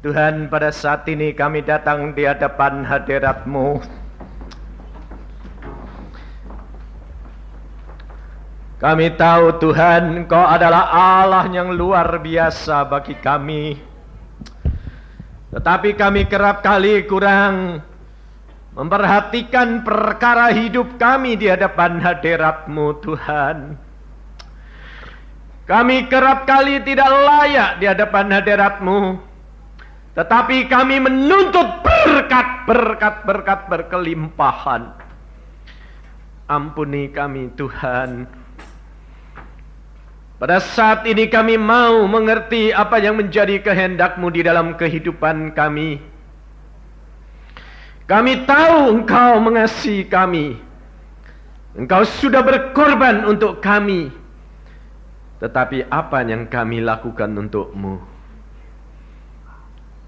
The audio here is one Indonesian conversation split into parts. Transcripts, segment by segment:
Tuhan, pada saat ini kami datang di hadapan hadirat-Mu. Kami tahu Tuhan, Engkau adalah Allah yang luar biasa bagi kami. Tetapi kami kerap kali kurang memperhatikan perkara hidup kami di hadapan hadirat-Mu, Tuhan. Kami kerap kali tidak layak di hadapan hadirat-Mu. Tetapi kami menuntut berkat berkelimpahan. Ampuni kami, Tuhan. Pada saat ini kami mau mengerti apa yang menjadi kehendak-Mu di dalam kehidupan kami. Kami tahu Engkau mengasihi kami. Engkau sudah berkorban untuk kami. Tetapi apa yang kami lakukan untuk-Mu?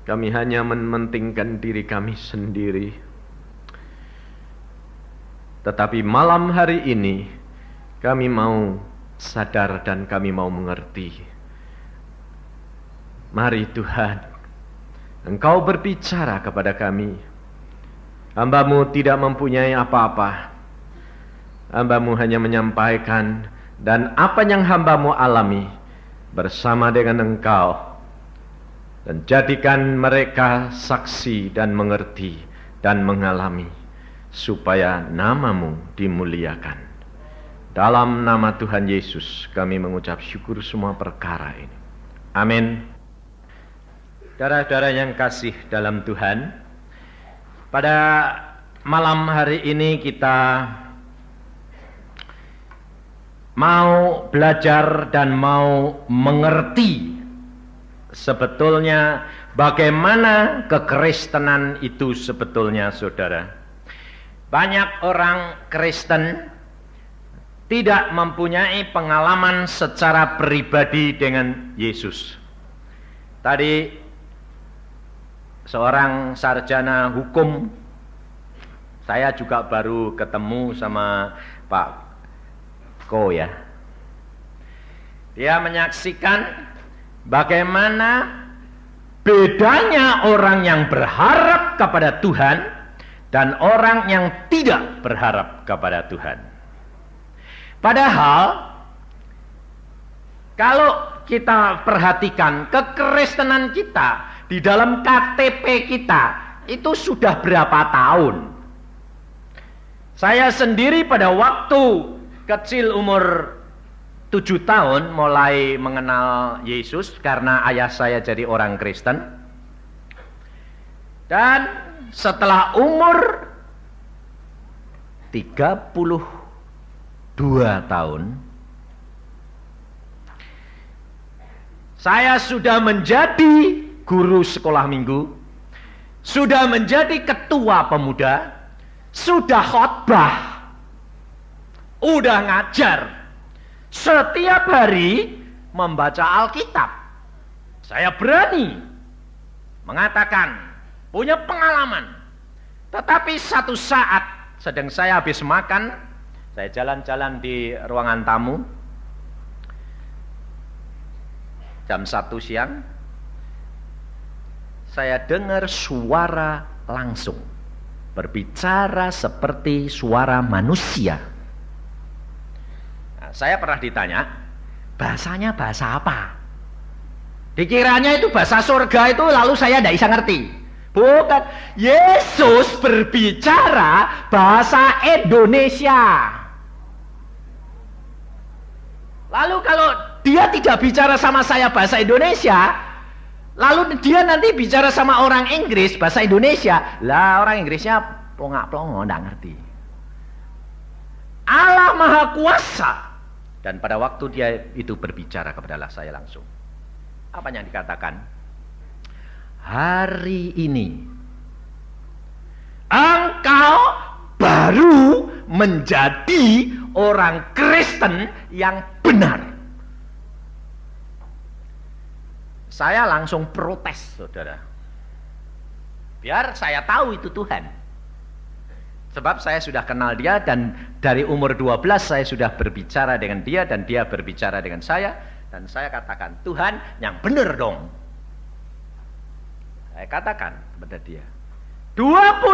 Kami hanya mementingkan diri kami sendiri. Tetapi malam hari ini kami mau sadar dan kami mau mengerti. Mari Tuhan, Engkau berbicara kepada kami. Hamba-Mu tidak mempunyai apa-apa. Hamba-Mu hanya menyampaikan, dan apa yang hamba-Mu alami bersama dengan Engkau, dan jadikan mereka saksi dan mengerti dan mengalami, supaya nama-Mu dimuliakan. Dalam nama Tuhan Yesus kami mengucap syukur semua perkara ini. Amin. Saudara-saudara yang kasih dalam Tuhan, pada malam hari ini kita mau belajar dan mau mengerti sebetulnya bagaimana kekristenan itu sebetulnya, saudara. Banyak orang Kristen tidak mempunyai pengalaman secara pribadi dengan Yesus. Tadi seorang sarjana hukum, saya juga baru ketemu sama Pak Ko ya. Dia menyaksikan bagaimana bedanya orang yang berharap kepada Tuhan dan orang yang tidak berharap kepada Tuhan. Padahal kalau kita perhatikan kekristenan kita di dalam KTP kita itu sudah berapa tahun? Saya sendiri pada waktu kecil umur 7 tahun mulai mengenal Yesus karena ayah saya jadi orang Kristen. Dan setelah umur 32 tahun saya sudah menjadi guru sekolah minggu, sudah menjadi ketua pemuda, sudah khotbah, udah ngajar. Setiap hari membaca Alkitab. Saya berani mengatakan punya pengalaman. Tetapi satu saat sedang saya habis makan, saya jalan-jalan di ruangan tamu jam 1 siang, saya dengar suara langsung berbicara seperti suara manusia. Saya pernah ditanya, bahasanya bahasa apa? Dikiranya itu bahasa surga itu, lalu saya tidak bisa ngerti. Bukan, Yesus berbicara bahasa Indonesia. Lalu kalau dia tidak bicara sama saya bahasa Indonesia, lalu dia nanti bicara sama orang Inggris bahasa Indonesia, lah orang Inggrisnya plongak-plongo, tidak ngerti. Allah Maha Kuasa. Dan pada waktu dia itu berbicara kepada saya langsung, apa yang dikatakan? Hari ini engkau baru menjadi orang Kristen yang benar. Saya langsung protes, saudara. Biar saya tahu itu Tuhan. Sebab saya sudah kenal dia, dan dari umur 12 saya sudah berbicara dengan dia, dan dia berbicara dengan saya. Dan saya katakan, Tuhan yang benar dong. Saya katakan kepada dia, 25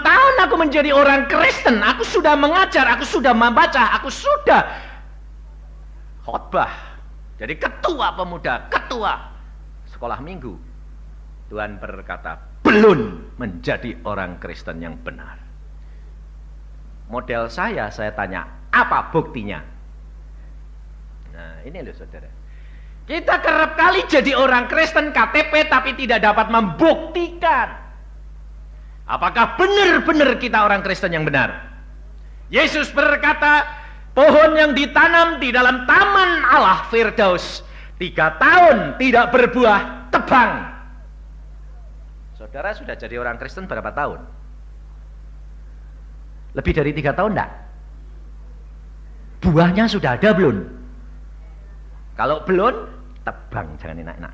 tahun aku menjadi orang Kristen, aku sudah mengajar, aku sudah membaca, aku sudah khotbah, jadi ketua pemuda, ketua sekolah minggu. Tuhan berkata, belum menjadi orang Kristen yang benar. Model saya tanya, apa buktinya? Nah ini loh saudara, kita kerap kali jadi orang Kristen KTP tapi tidak dapat membuktikan apakah benar-benar kita orang Kristen yang benar. Yesus berkata, pohon yang ditanam di dalam taman Allah Firdaus 3 tahun tidak berbuah, tebang. Saudara sudah jadi orang Kristen berapa tahun? Lebih dari 3 tahun enggak? Buahnya sudah ada belum? Kalau belum, tebang, jangan enak-enak.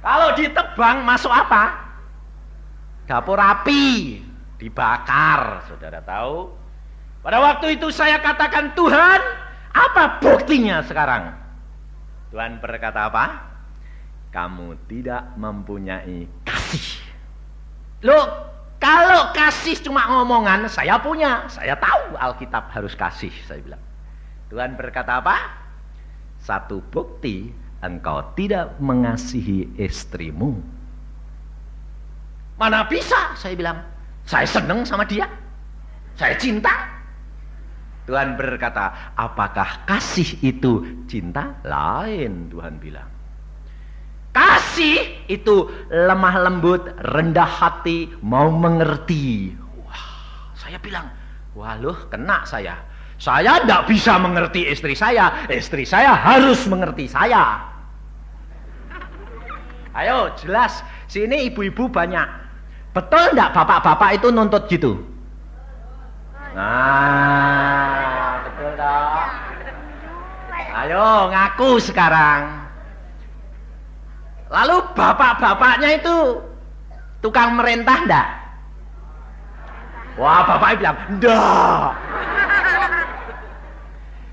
Kalau ditebang masuk apa? Dapur api, dibakar. Saudara tahu? Pada waktu itu saya katakan, Tuhan, apa buktinya sekarang? Tuhan berkata apa? Kamu tidak mempunyai kasih. Loh, kalau kasih cuma ngomongan, saya punya. Saya tahu Alkitab harus kasih, saya bilang. Tuhan berkata apa? Satu bukti, engkau tidak mengasihi istrimu. Mana bisa, saya bilang. Saya senang sama dia. Saya cinta. Tuhan berkata, apakah kasih itu cinta? Lain, Tuhan bilang. Kasih itu lemah lembut, rendah hati, mau mengerti. Wah, saya bilang, wah loh, kena saya. Saya tidak bisa mengerti istri saya harus mengerti saya. Ayo, jelas, sini ibu-ibu banyak. Betul tidak bapak-bapak itu nuntut gitu? Nah, betul dong. Ayo, ngaku sekarang. Lalu bapak-bapaknya itu tukang merintah enggak? Wah, bapaknya bilang, enggak.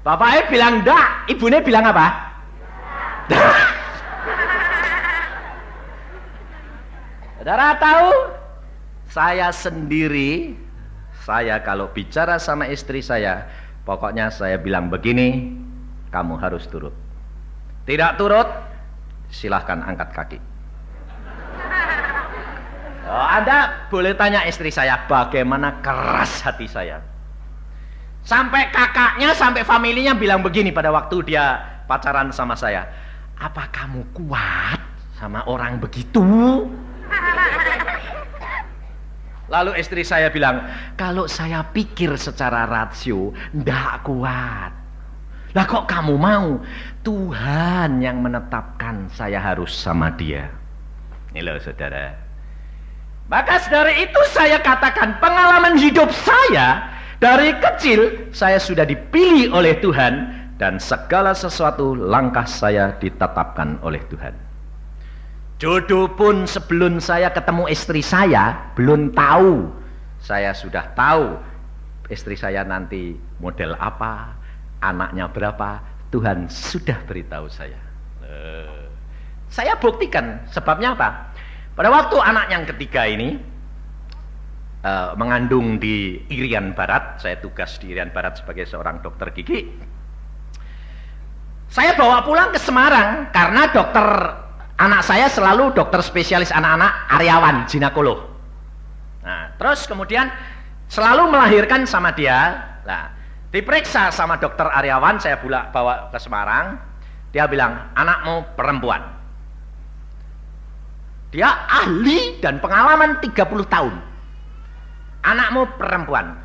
Bapaknya bilang enggak, ibunya bilang apa? Saudara tahu, saya sendiri, saya kalau bicara sama istri saya, pokoknya saya bilang begini, kamu harus turut. Tidak turut, silahkan angkat kaki. Oh, Anda boleh tanya istri saya bagaimana keras hati saya. Sampai kakaknya, sampai familinya bilang begini pada waktu dia pacaran sama saya. Apa kamu kuat sama orang begitu? Lalu istri saya bilang, kalau saya pikir secara rasio, ndak kuat. Lah kok kamu mau? Tuhan yang menetapkan saya harus sama dia. Ini loh saudara. Maka dari itu saya katakan pengalaman hidup saya dari kecil saya sudah dipilih oleh Tuhan dan segala sesuatu langkah saya ditetapkan oleh Tuhan. Jodoh pun sebelum saya ketemu istri saya belum tahu. Saya sudah tahu istri saya nanti model apa, anaknya berapa, Tuhan sudah beritahu saya. Saya buktikan, sebabnya apa? Pada waktu anak yang ketiga ini mengandung di Irian Barat, saya tugas di Irian Barat sebagai seorang dokter gigi. Saya bawa pulang ke Semarang karena dokter anak saya selalu dokter spesialis anak-anak Aryawan, ginekolog. Nah, terus kemudian selalu melahirkan sama dia. Nah, diperiksa sama dokter Aryawan, saya bawa ke Semarang. Dia bilang, anakmu perempuan. Dia ahli dan pengalaman 30 tahun. Anakmu perempuan.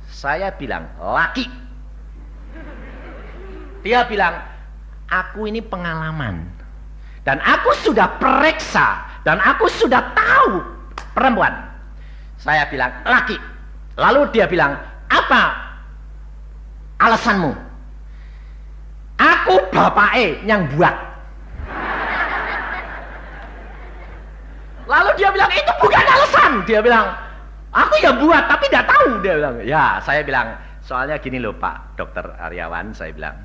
Saya bilang, laki. Dia bilang, aku ini pengalaman. Dan aku sudah periksa. Dan aku sudah tahu perempuan. Saya bilang, laki. Lalu dia bilang, apa alasanmu? Aku bapake yang buat. Lalu dia bilang, itu bukan alasan. Dia bilang, aku ya buat tapi tidak tahu. Dia bilang, ya. Saya bilang, soalnya gini loh Pak Dokter Aryawan, saya bilang,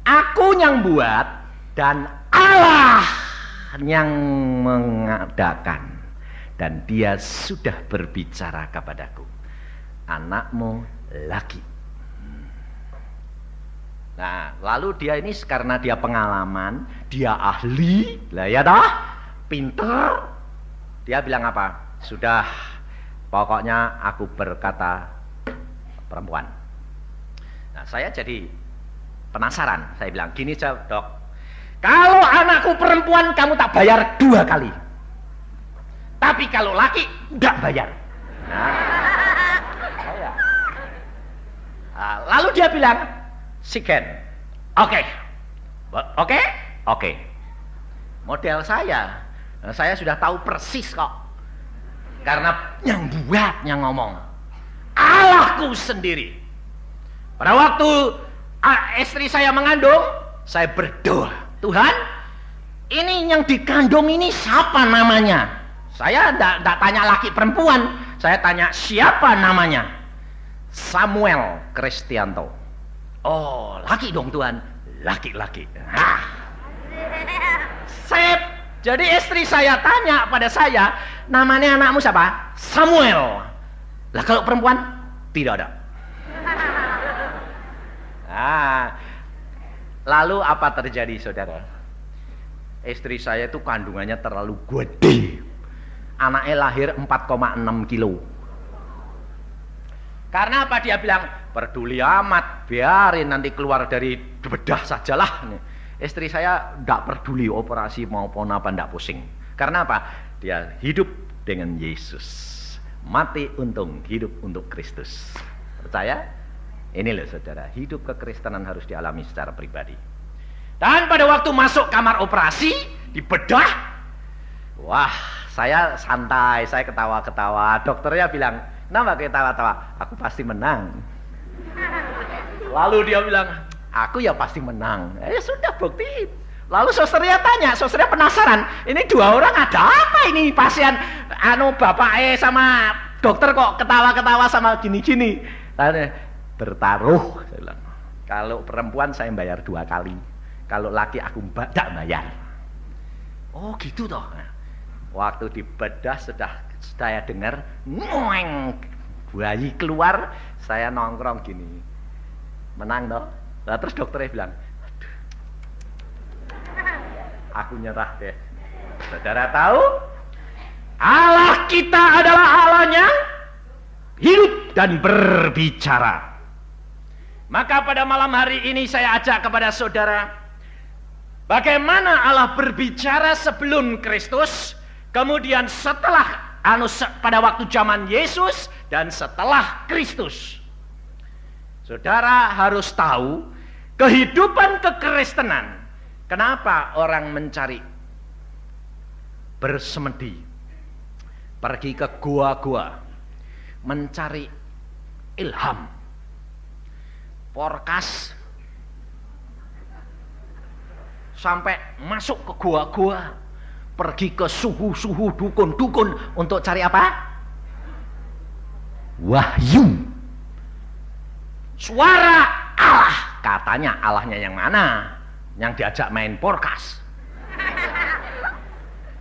aku yang buat dan Allah yang mengadakan, dan dia sudah berbicara kepadaku, anakmu laki. Nah, lalu dia ini karena dia pengalaman, dia ahli, lah ya dah, pinter. Dia bilang apa? Sudah, pokoknya aku berkata perempuan. Nah, saya jadi penasaran. Saya bilang, gini dok, kalau anakku perempuan kamu tak bayar 2 kali. Tapi kalau laki, enggak bayar. Lalu dia bilang, Sigen, oke. Model saya sudah tahu persis kok. Karena yang buat, yang ngomong, Allahku sendiri. Pada waktu istri saya mengandung, saya berdoa, Tuhan, ini yang dikandung ini siapa namanya? Saya tidak tanya laki perempuan, saya tanya siapa namanya? Samuel Kristianto. Oh, laki dong Tuhan, laki-laki. Sip. Jadi istri saya tanya pada saya, namanya anakmu siapa? Samuel. Lah kalau perempuan tidak ada. Lalu apa terjadi saudara? Istri saya itu kandungannya terlalu gede. Anaknya lahir 4,6 kilo. Karena apa? Dia bilang, peduli amat, biarin nanti keluar dari bedah sajalah. Istri saya tidak peduli operasi maupun apa, tidak pusing. Karena apa? Dia hidup dengan Yesus, mati untung, hidup untuk Kristus. Percaya? Ini loh saudara, hidup kekristenan harus dialami secara pribadi. Dan pada waktu masuk kamar operasi, dibedah, wah, saya santai, saya ketawa-ketawa. Dokternya bilang, kenapa ketawa-tawa? Aku pasti menang. Lalu dia bilang, aku ya pasti menang. Sudah buktiin. Lalu susternya tanya, susternya penasaran, ini 2 orang ada apa ini pasien? Bapak sama dokter kok ketawa-ketawa sama gini-gini. Bertaruh, saya bilang. Kalau perempuan saya bayar 2 kali. Kalau laki aku tidak bayar. Oh gitu toh. Waktu dibedah sudah saya dengar, ngoeng, bayi keluar, saya nongkrong gini. Menang toh. Nah, terus dokternya bilang, aduh, aku nyerah deh. Saudara tahu, Allah kita adalah Allahnya hidup dan berbicara. Maka pada malam hari ini saya ajak kepada saudara, bagaimana Allah berbicara sebelum Kristus, kemudian setelah pada waktu zaman Yesus, dan setelah Kristus. Saudara harus tahu kehidupan kekristenan. Kenapa orang mencari bersemedi, pergi ke gua-gua, mencari ilham, forecast, sampai masuk ke gua-gua, pergi ke suhu-suhu, dukun-dukun untuk cari apa? Wahyu, suara Allah. Katanya Allahnya yang mana? Yang diajak main forecast.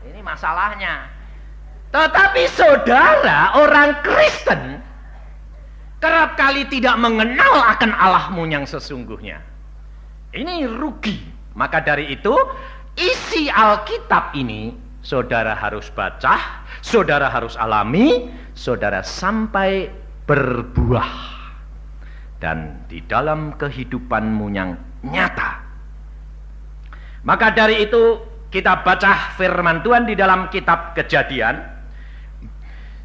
Ini masalahnya. Tetapi saudara, orang Kristen kerap kali tidak mengenal akan Allahmu yang sesungguhnya. Ini rugi. Maka dari itu, isi Alkitab ini saudara harus baca, saudara harus alami, saudara sampai berbuah. Dan di dalam kehidupanmu yang nyata. Maka dari itu kita baca firman Tuhan di dalam kitab Kejadian.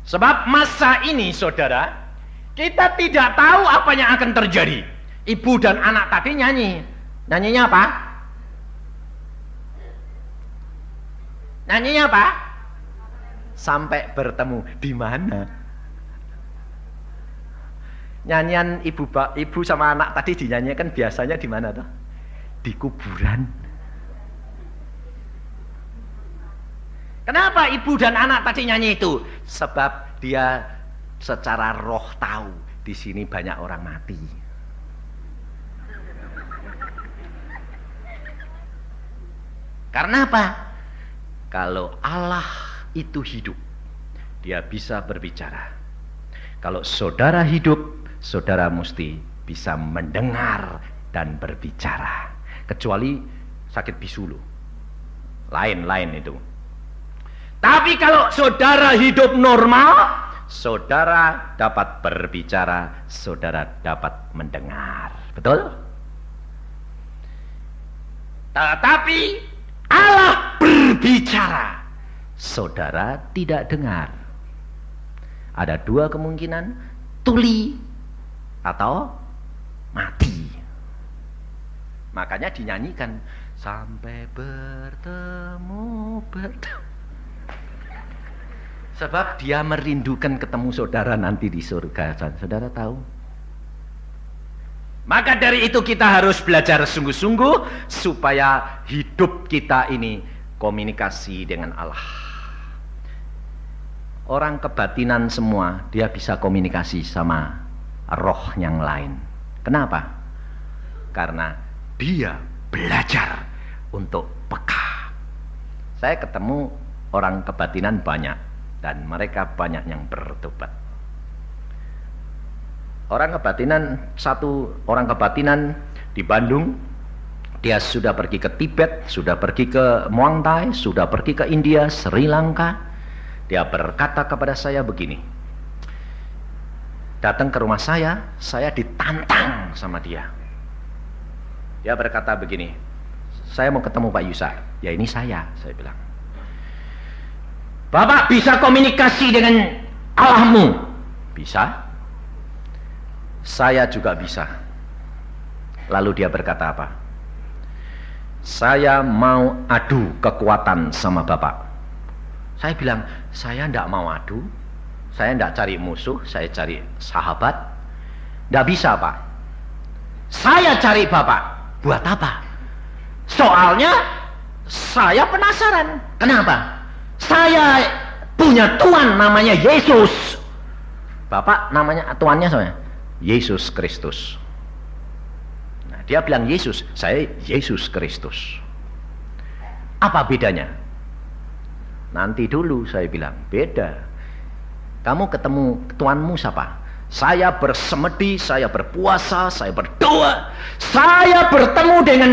Sebab masa ini saudara, kita tidak tahu apa yang akan terjadi. Ibu dan anak tadi nyanyi. Nyanyinya apa? Nyanyinya apa? Sampai bertemu. Di mana? Nyanyian ibu sama anak tadi dinyanyikan biasanya di mana tuh? Di kuburan. Kenapa ibu dan anak tadi nyanyi itu? Sebab dia secara roh tahu di sini banyak orang mati. Karena apa? Kalau Allah itu hidup, dia bisa berbicara. Kalau saudara hidup, saudara mesti bisa mendengar dan berbicara. Kecuali sakit bisu loh. Lain-lain itu. Tapi kalau saudara hidup normal, saudara dapat berbicara, saudara dapat mendengar. Betul? Tetapi Allah berbicara, saudara tidak dengar. Ada dua kemungkinan, tuli atau mati. Makanya dinyanyikan, sampai bertemu. Sebab dia merindukan ketemu saudara nanti di surga. Saudara tahu? Maka dari itu kita harus belajar sungguh-sungguh supaya hidup kita ini komunikasi dengan Allah. Orang kebatinan semua, dia bisa komunikasi sama roh yang lain. Kenapa? Karena dia belajar untuk peka. Saya ketemu orang kebatinan banyak, dan mereka banyak yang bertobat. Satu orang kebatinan di Bandung, dia sudah pergi ke Tibet, sudah pergi ke Muang Thai, sudah pergi ke India, Sri Lanka. Dia berkata kepada saya begini, datang ke rumah saya ditantang sama dia. Dia berkata begini, saya mau ketemu Pak Yusa. Ya ini saya bilang. Bapak bisa komunikasi dengan Allahmu? Bisa. Saya juga bisa. Lalu dia berkata apa? Saya mau adu kekuatan sama Bapak. Saya bilang, saya tidak mau adu. Saya tidak cari musuh, saya cari sahabat. Tidak bisa Pak. Saya cari Bapak. Buat apa? Soalnya saya penasaran. Kenapa? Saya punya Tuhan namanya Yesus. Bapak namanya Tuhannya saya Yesus Kristus. Nah, dia bilang Yesus, saya Yesus Kristus. Apa bedanya? Nanti dulu saya bilang, beda. Kamu ketemu Tuhanmu siapa? Saya bersemedi, saya berpuasa, saya berdoa, saya bertemu dengan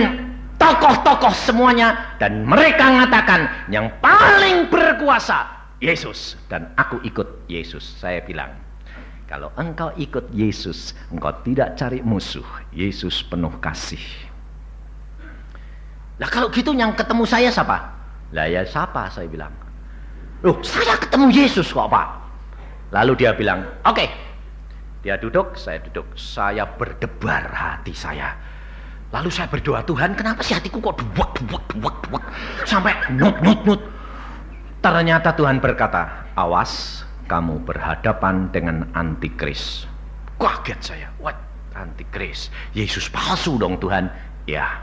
tokoh-tokoh semuanya, dan mereka mengatakan yang paling berkuasa Yesus, dan aku ikut Yesus. Saya bilang, kalau engkau ikut Yesus, engkau tidak cari musuh. Yesus penuh kasih. Lah kalau gitu yang ketemu saya siapa? Lah ya siapa? Saya bilang, loh saya ketemu Yesus kok Pak. Lalu dia bilang, oke. Dia duduk, saya duduk. Saya berdebar hati saya. Lalu saya berdoa, Tuhan kenapa sih hatiku kok duwak sampai nut. Ternyata Tuhan berkata, awas, kamu berhadapan dengan antikris. Kaget saya, what? Antikris? Yesus palsu dong Tuhan. Ya.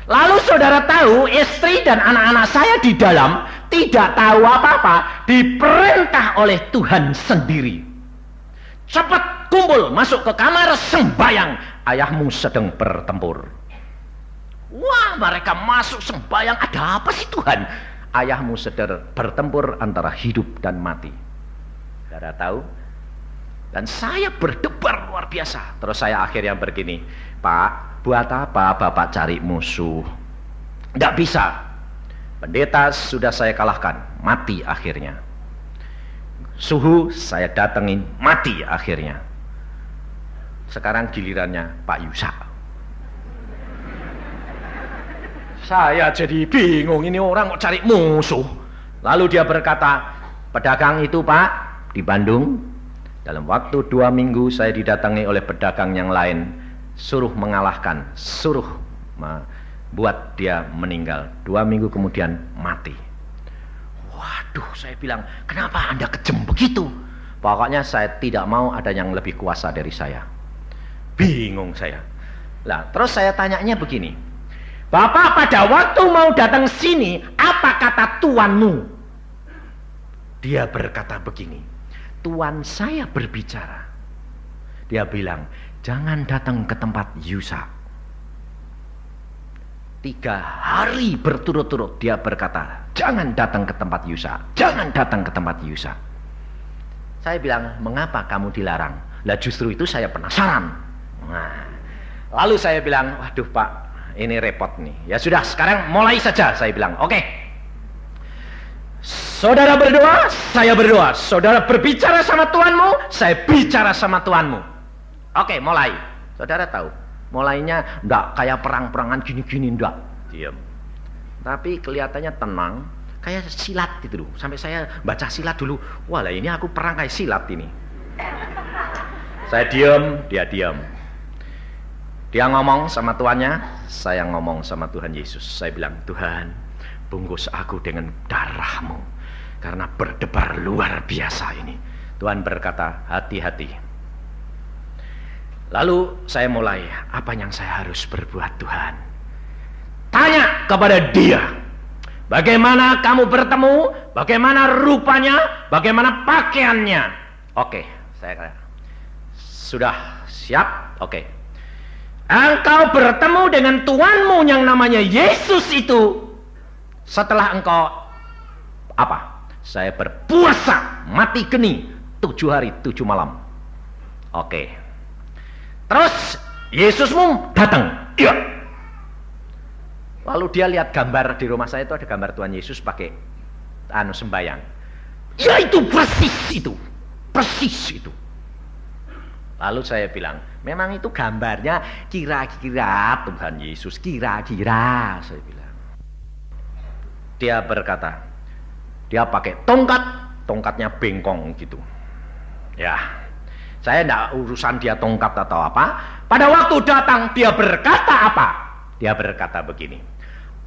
Lalu saudara tahu, istri dan anak-anak saya di dalam tidak tahu apa-apa, diperintah oleh Tuhan sendiri. Cepat kumpul, masuk ke kamar, sembayang. Ayahmu sedang bertempur. Wah, mereka masuk sembayang. Ada apa sih Tuhan? Ayahmu sedang bertempur antara hidup dan mati. Saudara tahu? Dan saya berdebar luar biasa. Terus saya akhirnya begini, Pak, buat apa Bapak cari musuh? Tidak bisa. Pendeta sudah saya kalahkan, mati akhirnya. Suhu saya datengin, mati akhirnya. Sekarang gilirannya Pak Yusa. Saya jadi bingung, ini orang kok cari musuh. Lalu dia berkata, pedagang itu Pak di Bandung, dalam waktu 2 minggu saya didatangi oleh pedagang yang lain, suruh mengalahkan, suruh buat dia meninggal. 2 minggu kemudian mati. Waduh, saya bilang, kenapa Anda kejam begitu? Pokoknya saya tidak mau ada yang lebih kuasa dari saya. Bingung saya. Lah, terus saya tanyanya begini, Bapak pada waktu mau datang sini, apa kata tuanmu? Dia berkata begini, Tuan saya berbicara. Dia bilang, jangan datang ke tempat Yusa. 3 hari berturut-turut dia berkata, jangan datang ke tempat Yusa, jangan datang ke tempat Yusa. Saya bilang, mengapa kamu dilarang? Lah justru itu saya penasaran. Nah, lalu saya bilang, waduh Pak, ini repot nih. Ya sudah, sekarang mulai saja. Saya bilang, oke. Saudara berdoa, saya berdoa. Saudara berbicara sama Tuhanmu, saya bicara sama Tuhanmu. Oke, mulai. Saudara tahu, mulainya enggak kayak perang-perangan gini-gini, enggak. Diam. Tapi kelihatannya tenang, kayak silat gitu loh. Sampai saya baca silat dulu. Wah lah, ini aku perang kayak silat ini. Saya diam, dia diam. Dia ngomong sama tuannya, saya ngomong sama Tuhan Yesus. Saya bilang, Tuhan, bungkus aku dengan darah-Mu, karena berdebar luar biasa ini. Tuhan berkata, hati-hati. Lalu saya mulai, apa yang saya harus berbuat Tuhan? Tanya kepada dia, bagaimana kamu bertemu, bagaimana rupanya, bagaimana pakaiannya. Oke, saya kata, sudah siap? Oke. Engkau bertemu dengan Tuhanmu yang namanya Yesus itu. Setelah engkau apa? Saya berpuasa mati geni 7 hari 7 malam. Oke. Terus Yesusmu datang. Iya. Lalu dia lihat gambar di rumah saya itu, ada gambar Tuhan Yesus pakai sembayang. Ya itu persis itu. Persis itu. Lalu saya bilang, memang itu gambarnya kira-kira Tuhan Yesus, kira-kira, saya bilang. Dia berkata, dia pakai tongkatnya bengkong gitu. Ya, saya tidak urusan dia tongkat atau apa. Pada waktu datang dia berkata apa? Dia berkata begini,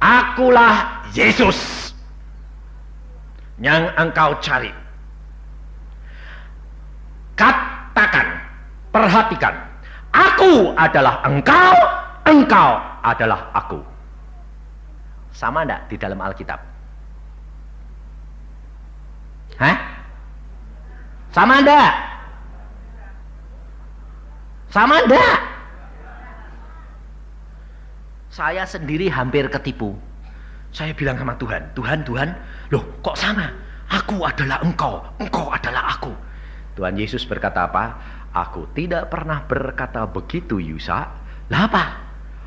akulah Yesus yang engkau cari. Katakan, perhatikan, aku adalah engkau, engkau adalah aku. Sama enggak di dalam Alkitab? Hah? Sama enggak? Sama enggak? Saya sendiri hampir ketipu. Saya bilang sama Tuhan, Tuhan, loh kok sama? Aku adalah engkau, engkau adalah aku. Tuhan Yesus berkata apa? Aku tidak pernah berkata begitu, Yusa. Lah apa?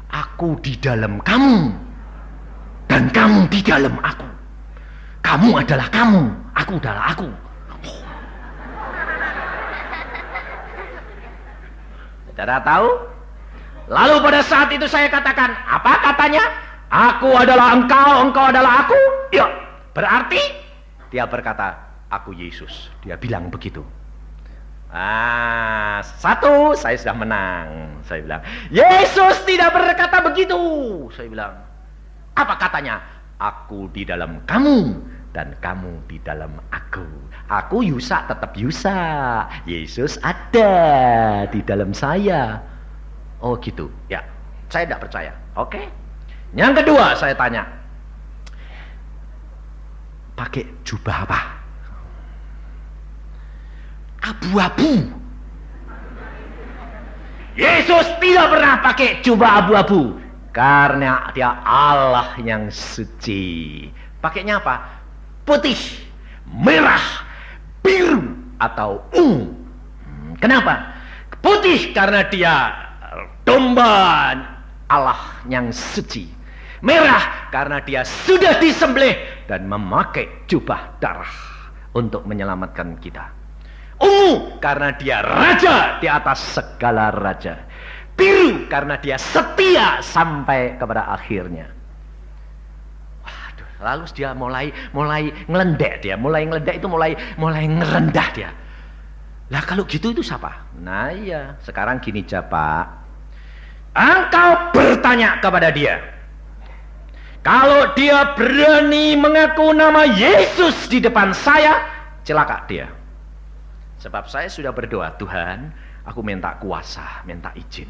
Aku di dalam kamu, dan kamu di dalam aku. Kamu adalah kamu, aku adalah aku. Saudara tahu? Lalu pada saat itu saya katakan, apa katanya? Aku adalah engkau, engkau adalah aku. Ya, berarti dia berkata, aku Yesus. Dia bilang begitu. Satu, saya sudah menang. Saya bilang, Yesus tidak berkata begitu. Saya bilang, apa katanya? Aku di dalam kamu dan kamu di dalam aku. Aku Yusa tetap Yusa. Yesus ada di dalam saya. Oh gitu. Ya, saya tidak percaya. Oke. Yang kedua saya tanya, pakai jubah apa? Abu-abu. Yesus tidak pernah pakai jubah abu-abu karena dia Allah yang suci. Pakainya apa? Putih, merah, biru atau ungu. Kenapa? Putih karena dia domba Allah yang suci. Merah karena dia sudah disembelih dan memakai jubah darah untuk menyelamatkan kita. Ungu karena dia raja di atas segala raja. Biru karena dia setia sampai kepada akhirnya. Waduh, lalu dia mulai ngelendek dia, mulai ngelendek itu mulai ngerendah dia. Lah kalau gitu itu siapa? Nah iya, sekarang gini aja Pak. Engkau bertanya kepada dia. Kalau dia berani mengaku nama Yesus di depan saya, celaka dia. Sebab saya sudah berdoa, Tuhan, aku minta kuasa, minta izin.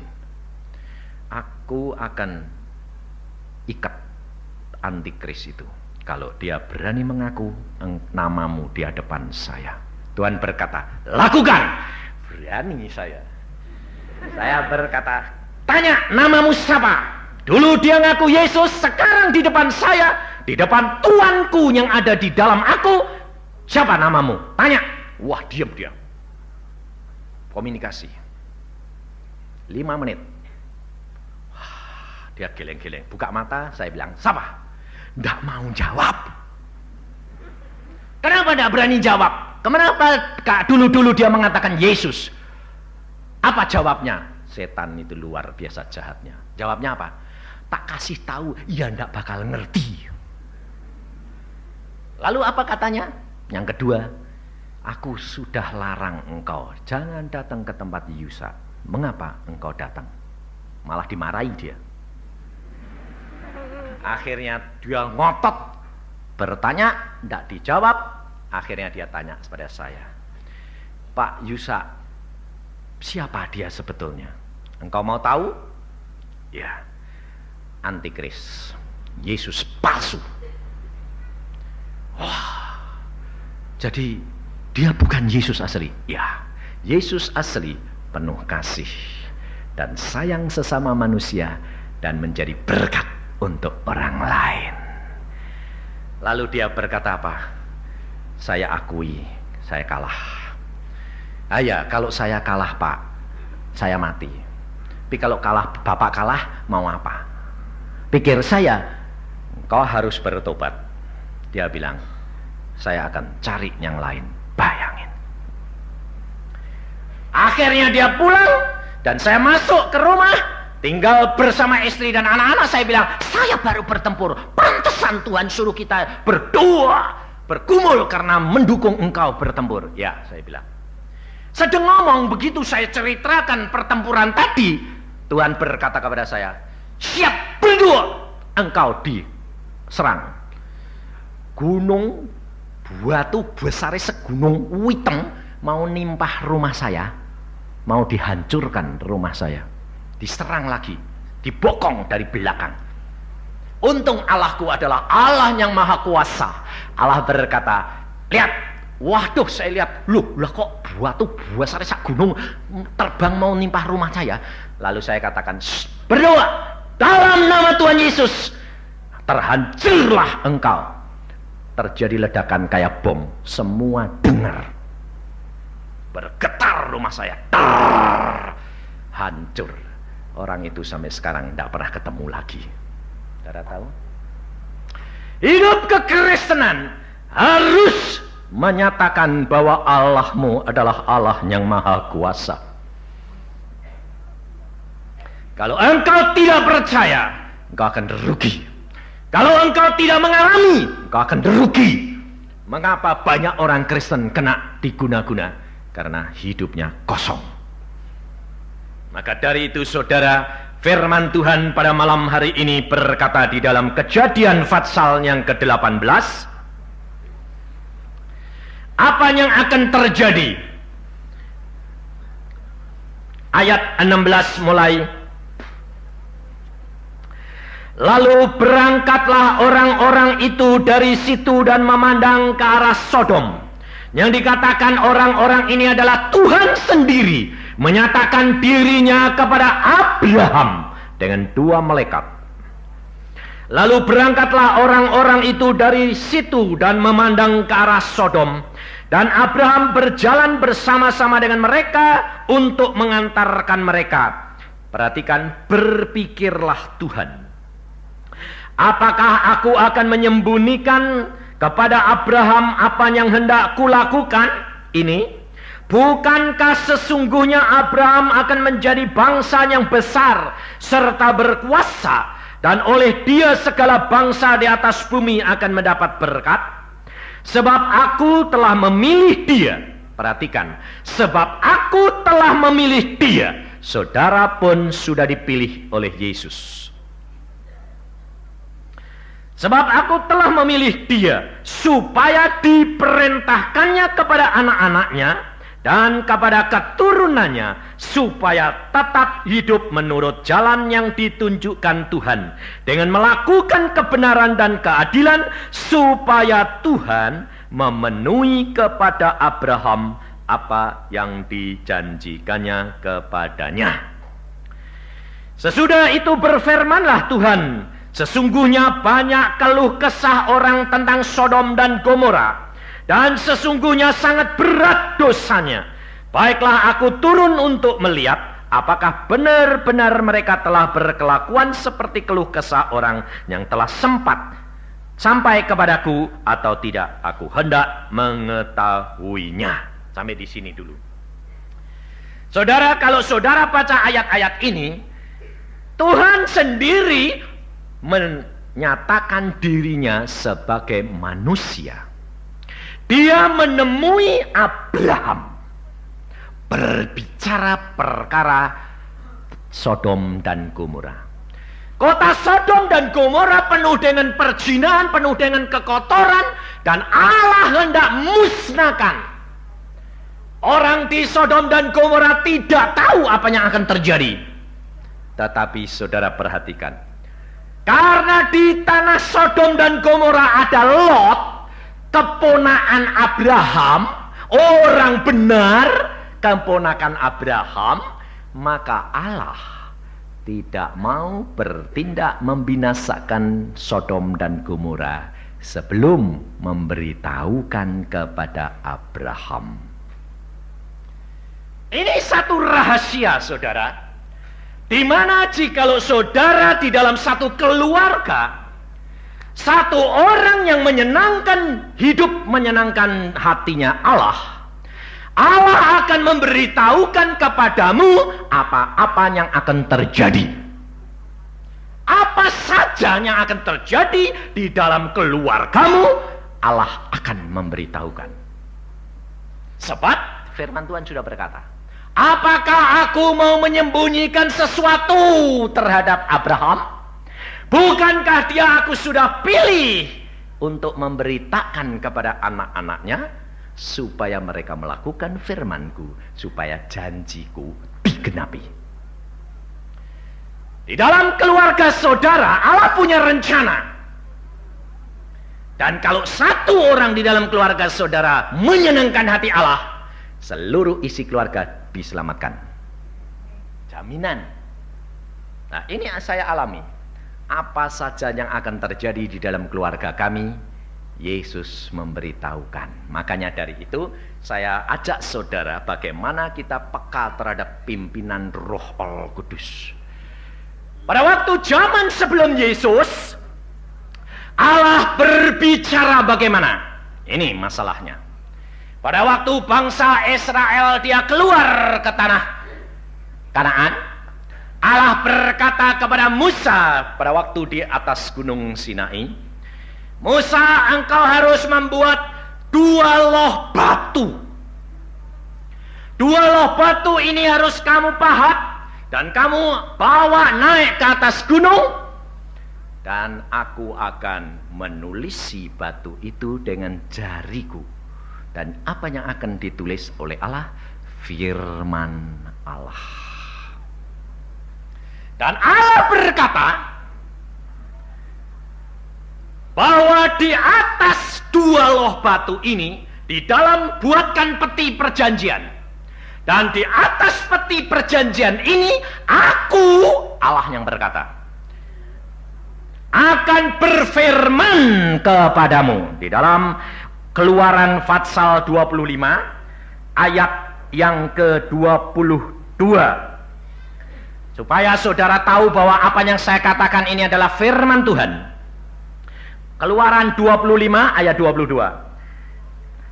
Aku akan ikat antikris itu kalau dia berani mengaku namamu di hadapan saya. Tuhan berkata, lakukan. Berani saya. Saya berkata, tanya namamu siapa? Dulu dia ngaku Yesus, sekarang di depan saya, di depan Tuanku yang ada di dalam aku, siapa namamu? Tanya. Wah, diam dia. Komunikasi 5 menit. Wah, dia geleng-geleng, buka mata. Saya bilang, siapa? Nggak mau jawab. Kenapa nggak berani jawab? Kenapa dulu dia mengatakan Yesus? Apa jawabnya? Setan itu luar biasa jahatnya. Jawabnya apa? Tak kasih tahu, ya nggak bakal ngerti. Lalu apa katanya? Yang kedua, aku sudah larang engkau, jangan datang ke tempat Yusa. Mengapa engkau datang? Malah dimarahi dia. Akhirnya dia ngotot bertanya, tidak dijawab. Akhirnya dia tanya kepada saya, Pak Yusa, siapa dia sebetulnya? Engkau mau tahu? Ya, antikris, Yesus palsu. Wah, jadi dia bukan Yesus asli. Ya, Yesus asli penuh kasih dan sayang sesama manusia dan menjadi berkat untuk orang lain. Lalu dia berkata apa? Saya akui, saya kalah. Ya, kalau saya kalah Pak, saya mati. Tapi kalau Bapak kalah, mau apa? Pikir saya, kau harus bertobat. Dia bilang, saya akan cari yang lain. Bayangin. Akhirnya dia pulang, dan saya masuk ke rumah, tinggal bersama istri dan anak-anak. Saya bilang, saya baru bertempur. Pantesan Tuhan suruh kita berdoa, bergumul karena mendukung engkau bertempur. Ya, saya bilang. Sedang ngomong begitu saya ceritakan pertempuran tadi, Tuhan berkata kepada saya, siap berdua, engkau diserang. Gunung batu besar segunung Witeng mau nimpah rumah saya, mau dihancurkan rumah saya. Diserang lagi, dibokong dari belakang. Untung Allahku adalah Allah yang maha kuasa. Allah berkata, lihat, waduh, saya lihat, lah kok batu besar sak gunung terbang mau nimpah rumah saya. Lalu saya katakan, berdoa dalam nama Tuhan Yesus, terhancurlah engkau. Terjadi ledakan kayak bom, semua dengar. Bergetar rumah saya, hancur. Orang itu sampai sekarang tidak pernah ketemu lagi. Saudara tahu? Hidup kekristenan harus menyatakan bahwa Allahmu adalah Allah yang maha kuasa. Kalau engkau tidak percaya, engkau akan rugi. Kalau engkau tidak mengalami, engkau akan rugi. Mengapa banyak orang Kristen kena diguna-guna? Karena hidupnya kosong. Maka dari itu saudara, firman Tuhan pada malam hari ini berkata di dalam Kejadian pasal yang ke-18, apa yang akan terjadi? Ayat 16 mulai. Lalu berangkatlah orang-orang itu dari situ dan memandang ke arah Sodom. Yang dikatakan orang-orang ini adalah Tuhan sendiri menyatakan dirinya kepada Abraham dengan 2 malaikat. Lalu berangkatlah orang-orang itu dari situ dan memandang ke arah Sodom. Dan Abraham berjalan bersama-sama dengan mereka untuk mengantarkan mereka. Perhatikan, berpikirlah Tuhan, apakah aku akan menyembunyikan kepada Abraham apa yang hendak kulakukan ini? Bukankah sesungguhnya Abraham akan menjadi bangsa yang besar serta berkuasa, dan oleh dia segala bangsa di atas bumi akan mendapat berkat? Sebab aku telah memilih dia. Perhatikan, sebab aku telah memilih dia. Saudara pun sudah dipilih oleh Yesus. Sebab aku telah memilih dia supaya diperintahkannya kepada anak-anaknya dan kepada keturunannya, supaya tetap hidup menurut jalan yang ditunjukkan Tuhan, dengan melakukan kebenaran dan keadilan, supaya Tuhan memenuhi kepada Abraham apa yang dijanjikannya kepadanya. Sesudah itu berfirmanlah Tuhan, sesungguhnya banyak keluh kesah orang tentang Sodom dan Gomora, dan sesungguhnya sangat berat dosanya. Baiklah, aku turun untuk melihat apakah benar-benar mereka telah berkelakuan seperti keluh kesah orang yang telah sempat sampai kepadaku atau tidak. Aku hendak mengetahuinya. Sampai di sini dulu. Saudara, kalau saudara baca ayat-ayat ini, Tuhan sendiri menyatakan dirinya sebagai manusia. Dia menemui Abraham, berbicara perkara Sodom dan Gomora. Kota Sodom dan Gomora penuh dengan perzinahan, penuh dengan kekotoran, dan Allah hendak musnahkan. Orang di Sodom dan Gomora tidak tahu apa yang akan terjadi. Tetapi saudara perhatikan, karena di tanah Sodom dan Gomora ada Lot, keponakan Abraham, orang benar, keponakan Abraham, maka Allah tidak mau bertindak membinasakan Sodom dan Gomora sebelum memberitahukan kepada Abraham. Ini satu rahasia, saudara, di mana jikalau saudara di dalam satu keluarga, satu orang yang menyenangkan hidup, menyenangkan hatinya Allah, Allah akan memberitahukan kepadamu apa-apa yang akan terjadi. Apa saja yang akan terjadi di dalam keluargamu, Allah akan memberitahukan. Sebab firman Tuhan sudah berkata, apakah aku mau menyembunyikan sesuatu terhadap Abraham? Bukankah dia aku sudah pilih untuk memberitakan kepada anak-anaknya, supaya mereka melakukan firman-Ku, supaya janjiku digenapi. Di dalam keluarga saudara, Allah punya rencana. Dan kalau satu orang di dalam keluarga saudara menyenangkan hati Allah, seluruh isi keluarga diselamatkan. Jaminan. Nah, ini saya alami. Apa saja yang akan terjadi di dalam keluarga kami, Yesus memberitahukan. Makanya dari itu saya ajak saudara bagaimana kita peka terhadap pimpinan Roh Al-Kudus. Pada waktu zaman sebelum Yesus, Allah berbicara bagaimana? Ini masalahnya. Pada waktu bangsa Israel dia keluar ke tanah Kanaan, Allah berkata kepada Musa pada waktu di atas gunung Sinai, Musa, engkau harus membuat 2 loh batu. 2 loh batu ini harus kamu pahat dan kamu bawa naik ke atas gunung, dan aku akan menulisi batu itu dengan jariku. Dan apa yang akan ditulis oleh Allah? Firman Allah. Dan Allah berkata bahwa di atas 2 loh batu ini, di dalam buatkan peti perjanjian. Dan di atas peti perjanjian ini, aku, Allah yang berkata, akan berfirman kepadamu. Di dalam Keluaran Fatsal 25 ayat yang ke-22, supaya saudara tahu bahwa apa yang saya katakan ini adalah firman Tuhan. Keluaran 25 ayat 22.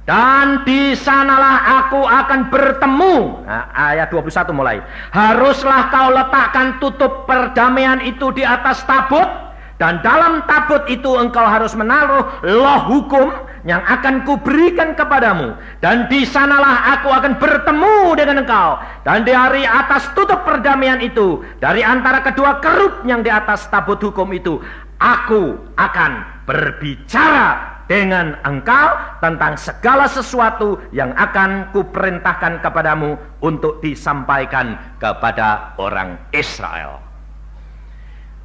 Dan di sanalah aku akan bertemu. Nah, ayat 21 mulai. Haruslah kau letakkan tutup perdamaian itu di atas tabut, dan dalam tabut itu engkau harus menaruh loh hukum yang akan kuberikan kepadamu. Dan di sanalah aku akan bertemu dengan engkau. Dan di hari atas tutup perdamaian itu, dari antara kedua kerub yang di atas tabut hukum itu, aku akan berbicara dengan engkau tentang segala sesuatu yang akan kuperintahkan kepadamu untuk disampaikan kepada orang Israel.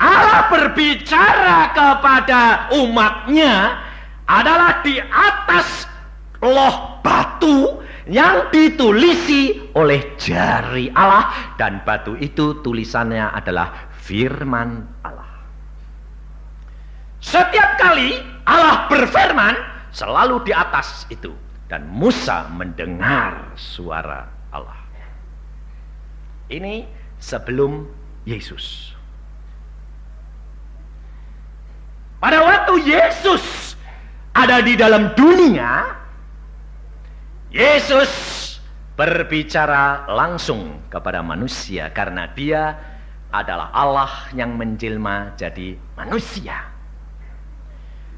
Allah berbicara kepada umatnya adalah di atas loh batu yang ditulisi oleh jari Allah, dan batu itu tulisannya adalah firman Allah. Setiap kali Allah berfirman, selalu di atas itu. Dan Musa mendengar suara Allah. Ini sebelum Yesus. Pada waktu Yesus ada di dalam dunia, Yesus berbicara langsung kepada manusia karena dia adalah Allah yang menjelma jadi manusia.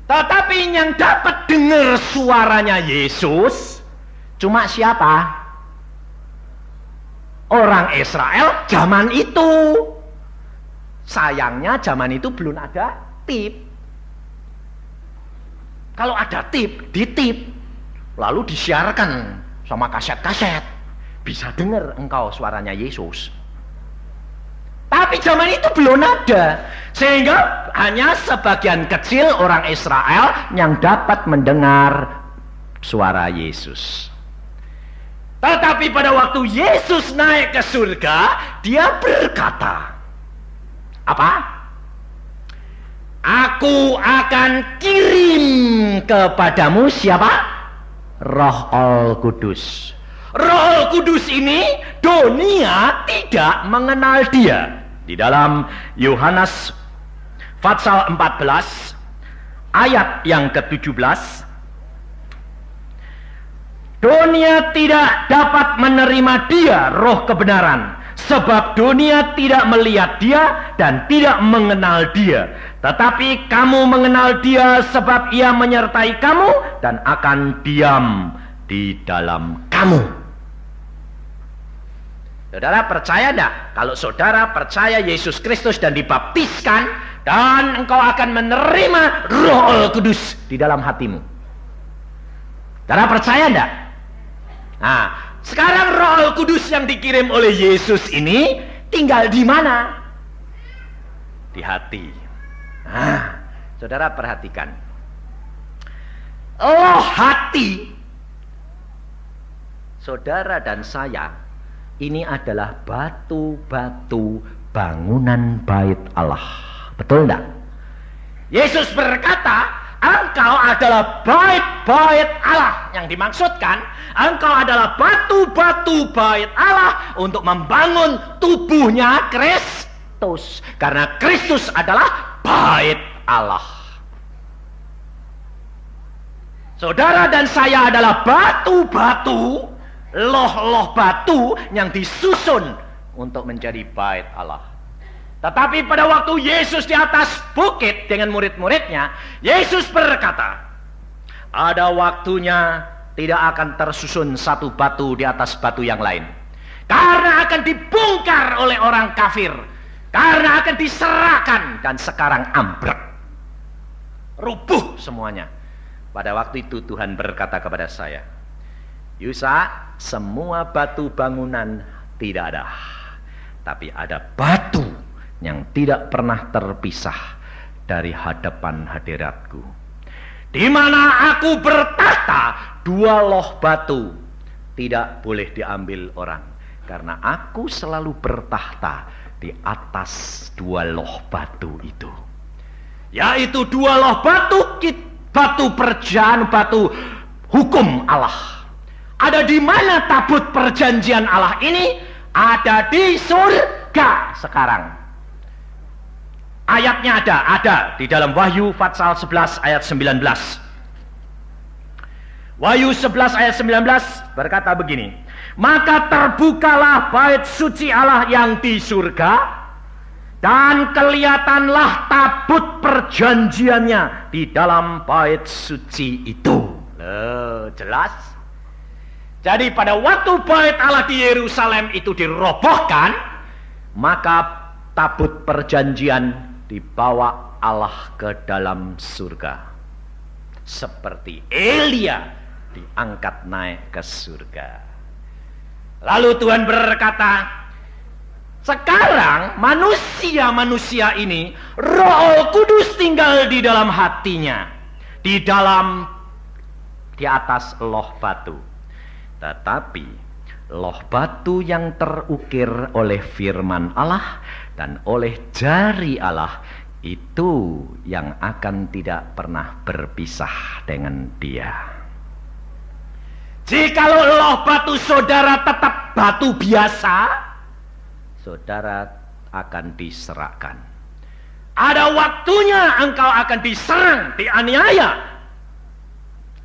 Tetapi yang dapat dengar suaranya Yesus cuma siapa? Orang Israel zaman itu. Sayangnya zaman itu belum ada tip. Kalau ada tip, ditip, lalu disiarkan sama kaset-kaset, bisa dengar engkau suaranya Yesus. Tapi zaman itu belum ada, sehingga hanya sebagian kecil orang Israel yang dapat mendengar suara Yesus. Tetapi pada waktu Yesus naik ke surga, dia berkata, apa? Aku akan kirim kepadamu siapa? Roh Al-Kudus. Roh Kudus ini dunia tidak mengenal dia. Di dalam Yohanes pasal 14 ayat yang ke-17, dunia tidak dapat menerima dia, roh kebenaran, sebab dunia tidak melihat dia dan tidak mengenal dia. Tetapi kamu mengenal dia sebab ia menyertai kamu dan akan diam di dalam kamu. Saudara percaya enggak? Kalau saudara percaya Yesus Kristus dan dibaptiskan, dan engkau akan menerima Roh Kudus di dalam hatimu. Saudara percaya enggak? Nah, sekarang Roh Kudus yang dikirim oleh Yesus ini tinggal di mana? Di hati. Nah, saudara perhatikan. Oh, hati saudara dan saya ini adalah batu-batu bangunan bait Allah. Betul enggak? Yesus berkata, engkau adalah bait-bait Allah. Yang dimaksudkan, engkau adalah batu-batu bait Allah untuk membangun tubuhnya Kristus. Karena Kristus adalah bait Allah. Saudara dan saya adalah batu-batu, loh-loh batu yang disusun untuk menjadi bait Allah. Tetapi pada waktu Yesus di atas bukit dengan murid-muridnya, Yesus berkata, ada waktunya tidak akan tersusun satu batu di atas batu yang lain. Karena akan dibongkar oleh orang kafir. Karena akan diserahkan dan sekarang ambruk. Rubuh semuanya. Pada waktu itu Tuhan berkata kepada saya, Yusa, semua batu bangunan tidak ada, tapi ada batu yang tidak pernah terpisah dari hadapan hadiratku. Di mana aku bertata, dua loh batu tidak boleh diambil orang, karena aku selalu bertahta di atas dua loh batu itu, yaitu dua loh batu, batu perjanjian, batu hukum Allah. Ada di mana tabut perjanjian Allah ini? Ada di surga sekarang. Ayatnya ada di dalam Wahyu pasal 11 ayat 19. Wahyu 11 ayat 19 berkata begini, maka terbukalah bait suci Allah yang di surga, dan kelihatanlah tabut perjanjiannya di dalam bait suci itu. Jelas. Jadi pada waktu bait Allah di Yerusalem itu dirobohkan, maka tabut perjanjian dibawa Allah ke dalam surga. Seperti Elia diangkat naik ke surga. Lalu Tuhan berkata, sekarang manusia-manusia ini Roh Kudus tinggal di dalam hatinya, di atas loh batu. Tetapi loh batu yang terukir oleh firman Allah Dan oleh jari Allah itu yang akan tidak pernah berpisah dengan dia. Jikalau loh batu saudara tetap batu biasa, saudara akan diserahkan. Ada waktunya engkau akan diserang, dianiaya.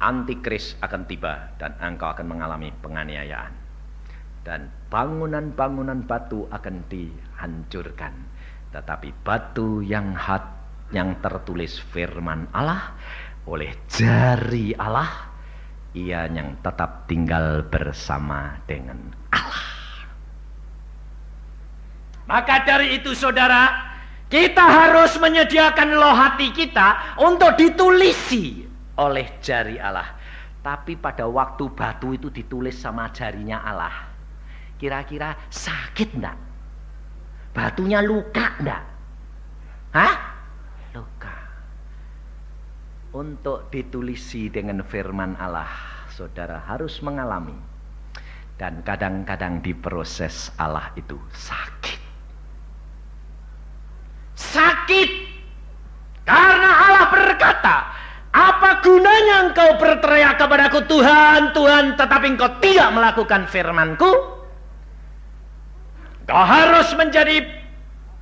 Antikris akan tiba dan engkau akan mengalami penganiayaan. Dan bangunan-bangunan batu akan dihancurkan. Tetapi batu yang tertulis firman Allah oleh jari Allah, ia yang tetap tinggal bersama dengan Allah. Maka dari itu saudara, kita harus menyediakan loh hati kita untuk ditulisi oleh jari Allah. Tapi pada waktu batu itu ditulis sama jarinya Allah, kira-kira sakit enggak? Batunya luka enggak? Hah? Luka. Untuk ditulisi dengan firman Allah, saudara harus mengalami. Dan kadang-kadang di proses Allah itu sakit. Sakit. Karena Allah berkata, apa gunanya engkau berteriak kepadaku, Tuhan, Tuhan, tetapi engkau tidak melakukan firman-Ku? Kau harus menjadi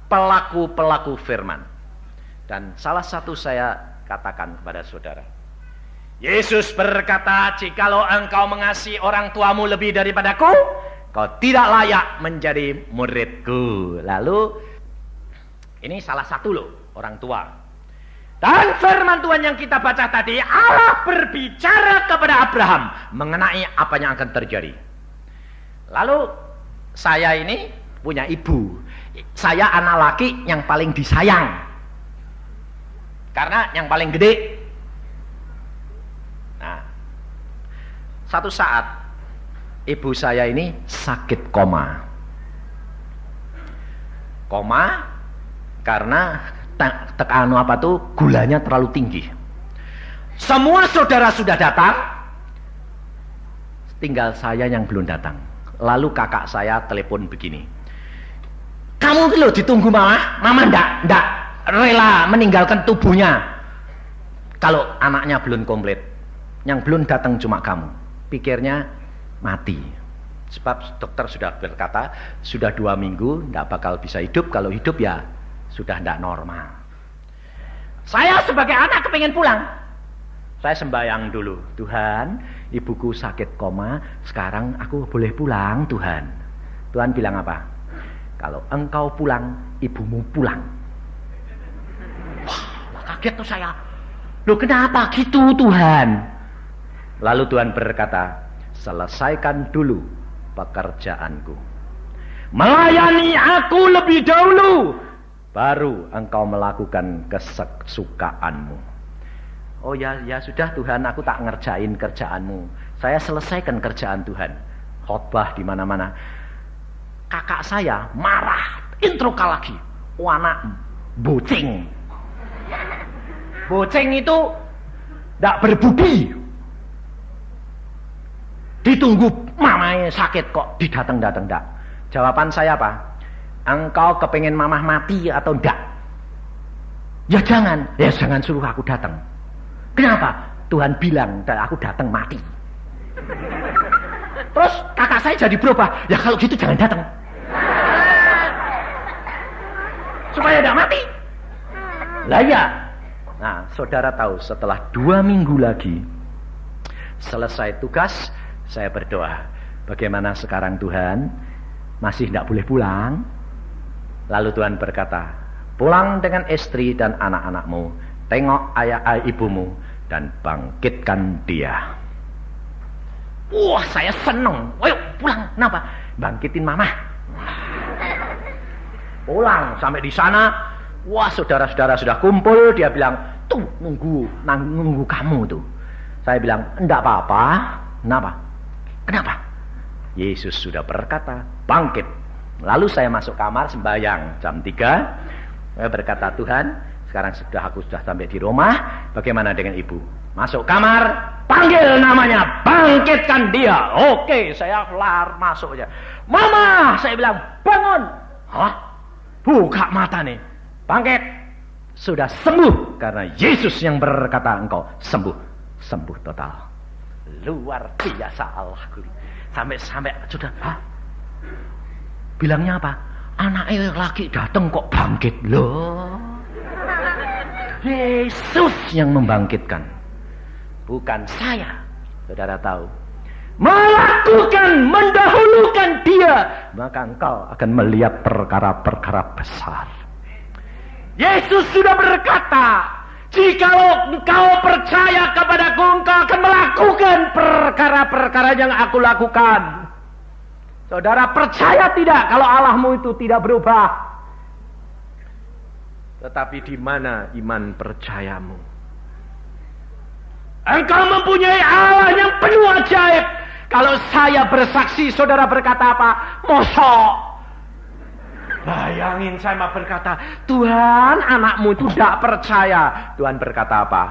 pelaku-pelaku firman. Dan salah satu saya katakan kepada saudara, Yesus berkata, jikalau engkau mengasihi orang tuamu lebih daripadaku, kau tidak layak menjadi muridku. Lalu, ini salah satu loh, orang tua. Dan firman Tuhan yang kita baca tadi, Allah berbicara kepada Abraham mengenai apa yang akan terjadi. Lalu, saya ini punya ibu. Saya anak laki yang paling disayang. Karena yang paling gede. Nah, satu saat ibu saya ini sakit koma. Koma karena gulanya terlalu tinggi. Semua saudara sudah datang, tinggal saya yang belum datang. Lalu kakak saya telepon begini, kamu loh ditunggu mama ndak rela meninggalkan tubuhnya kalau anaknya belum komplit. Yang belum datang cuma kamu. Pikirnya mati. Sebab dokter sudah berkata sudah 2 minggu ndak bakal bisa hidup. Kalau hidup ya sudah ndak normal. Saya sebagai anak kepengen pulang. Saya sembahyang dulu, Tuhan, ibuku sakit koma, sekarang aku boleh pulang, Tuhan. Tuhan bilang apa? Kalau engkau pulang, ibumu pulang. Wah, kaget tuh saya. Loh, kenapa gitu, Tuhan? Lalu Tuhan berkata, selesaikan dulu pekerjaanku. Melayani aku lebih dahulu, baru engkau melakukan kesukaanmu. Oh ya sudah Tuhan, aku tak ngerjain kerjaanmu. Saya selesaikan kerjaan Tuhan. Khotbah di mana-mana. Kakak saya marah, introka lagi. Anak boceng. Boceng itu tidak berbudi. Ditunggu mamanya sakit kok didatang-datang enggak. Jawaban saya apa? Engkau kepengen mamah mati atau enggak? Ya jangan suruh aku datang. Kenapa? Tuhan bilang aku datang mati. Terus kakak saya jadi berubah. Ya kalau gitu jangan datang. Supaya tidak mati. Lah ya. Nah, saudara tahu setelah 2 minggu lagi selesai tugas, saya berdoa. Bagaimana sekarang Tuhan? Masih tidak boleh pulang? Lalu Tuhan berkata, pulang dengan istri dan anak-anakmu, tengok ayah ibumu dan bangkitkan dia. Wah, saya senang. Ayo pulang. Kenapa? Bangkitin mama. Pulang sampai di sana, wah saudara-saudara sudah kumpul. Dia bilang, tuh nunggu kamu tuh. Saya bilang, enggak apa-apa. Kenapa? Yesus sudah berkata, bangkit. Lalu saya masuk kamar sembahyang jam 3. Saya berkata, Tuhan, sekarang aku sudah sampai di rumah. Bagaimana dengan ibu? Masuk kamar, panggil namanya, bangkitkan dia. Oke, saya masuk aja. Mama, saya bilang, bangun. Hah? Buka mata nih. Bangkit. Sudah sembuh. Karena Yesus yang berkata engkau sembuh. Sembuh total. Luar biasa Allahku. Sampai sudah. Bilangnya apa? Anaknya laki datang kok bangkit. Loh. Yesus yang membangkitkan. Bukan saya. Saudara tahu. Mendahulukan dia, maka engkau akan melihat perkara-perkara besar. Yesus sudah berkata, jikalau engkau percaya kepadaku, engkau akan melakukan perkara-perkara yang aku lakukan. Saudara percaya tidak kalau Allahmu itu tidak berubah? Tetapi di mana iman percayamu? Engkau mempunyai Allah yang penuh ajaib. Kalau saya bersaksi, saudara berkata apa? Mosok. Bayangin saya mau berkata, Tuhan anakmu itu tidak percaya. Tuhan berkata apa?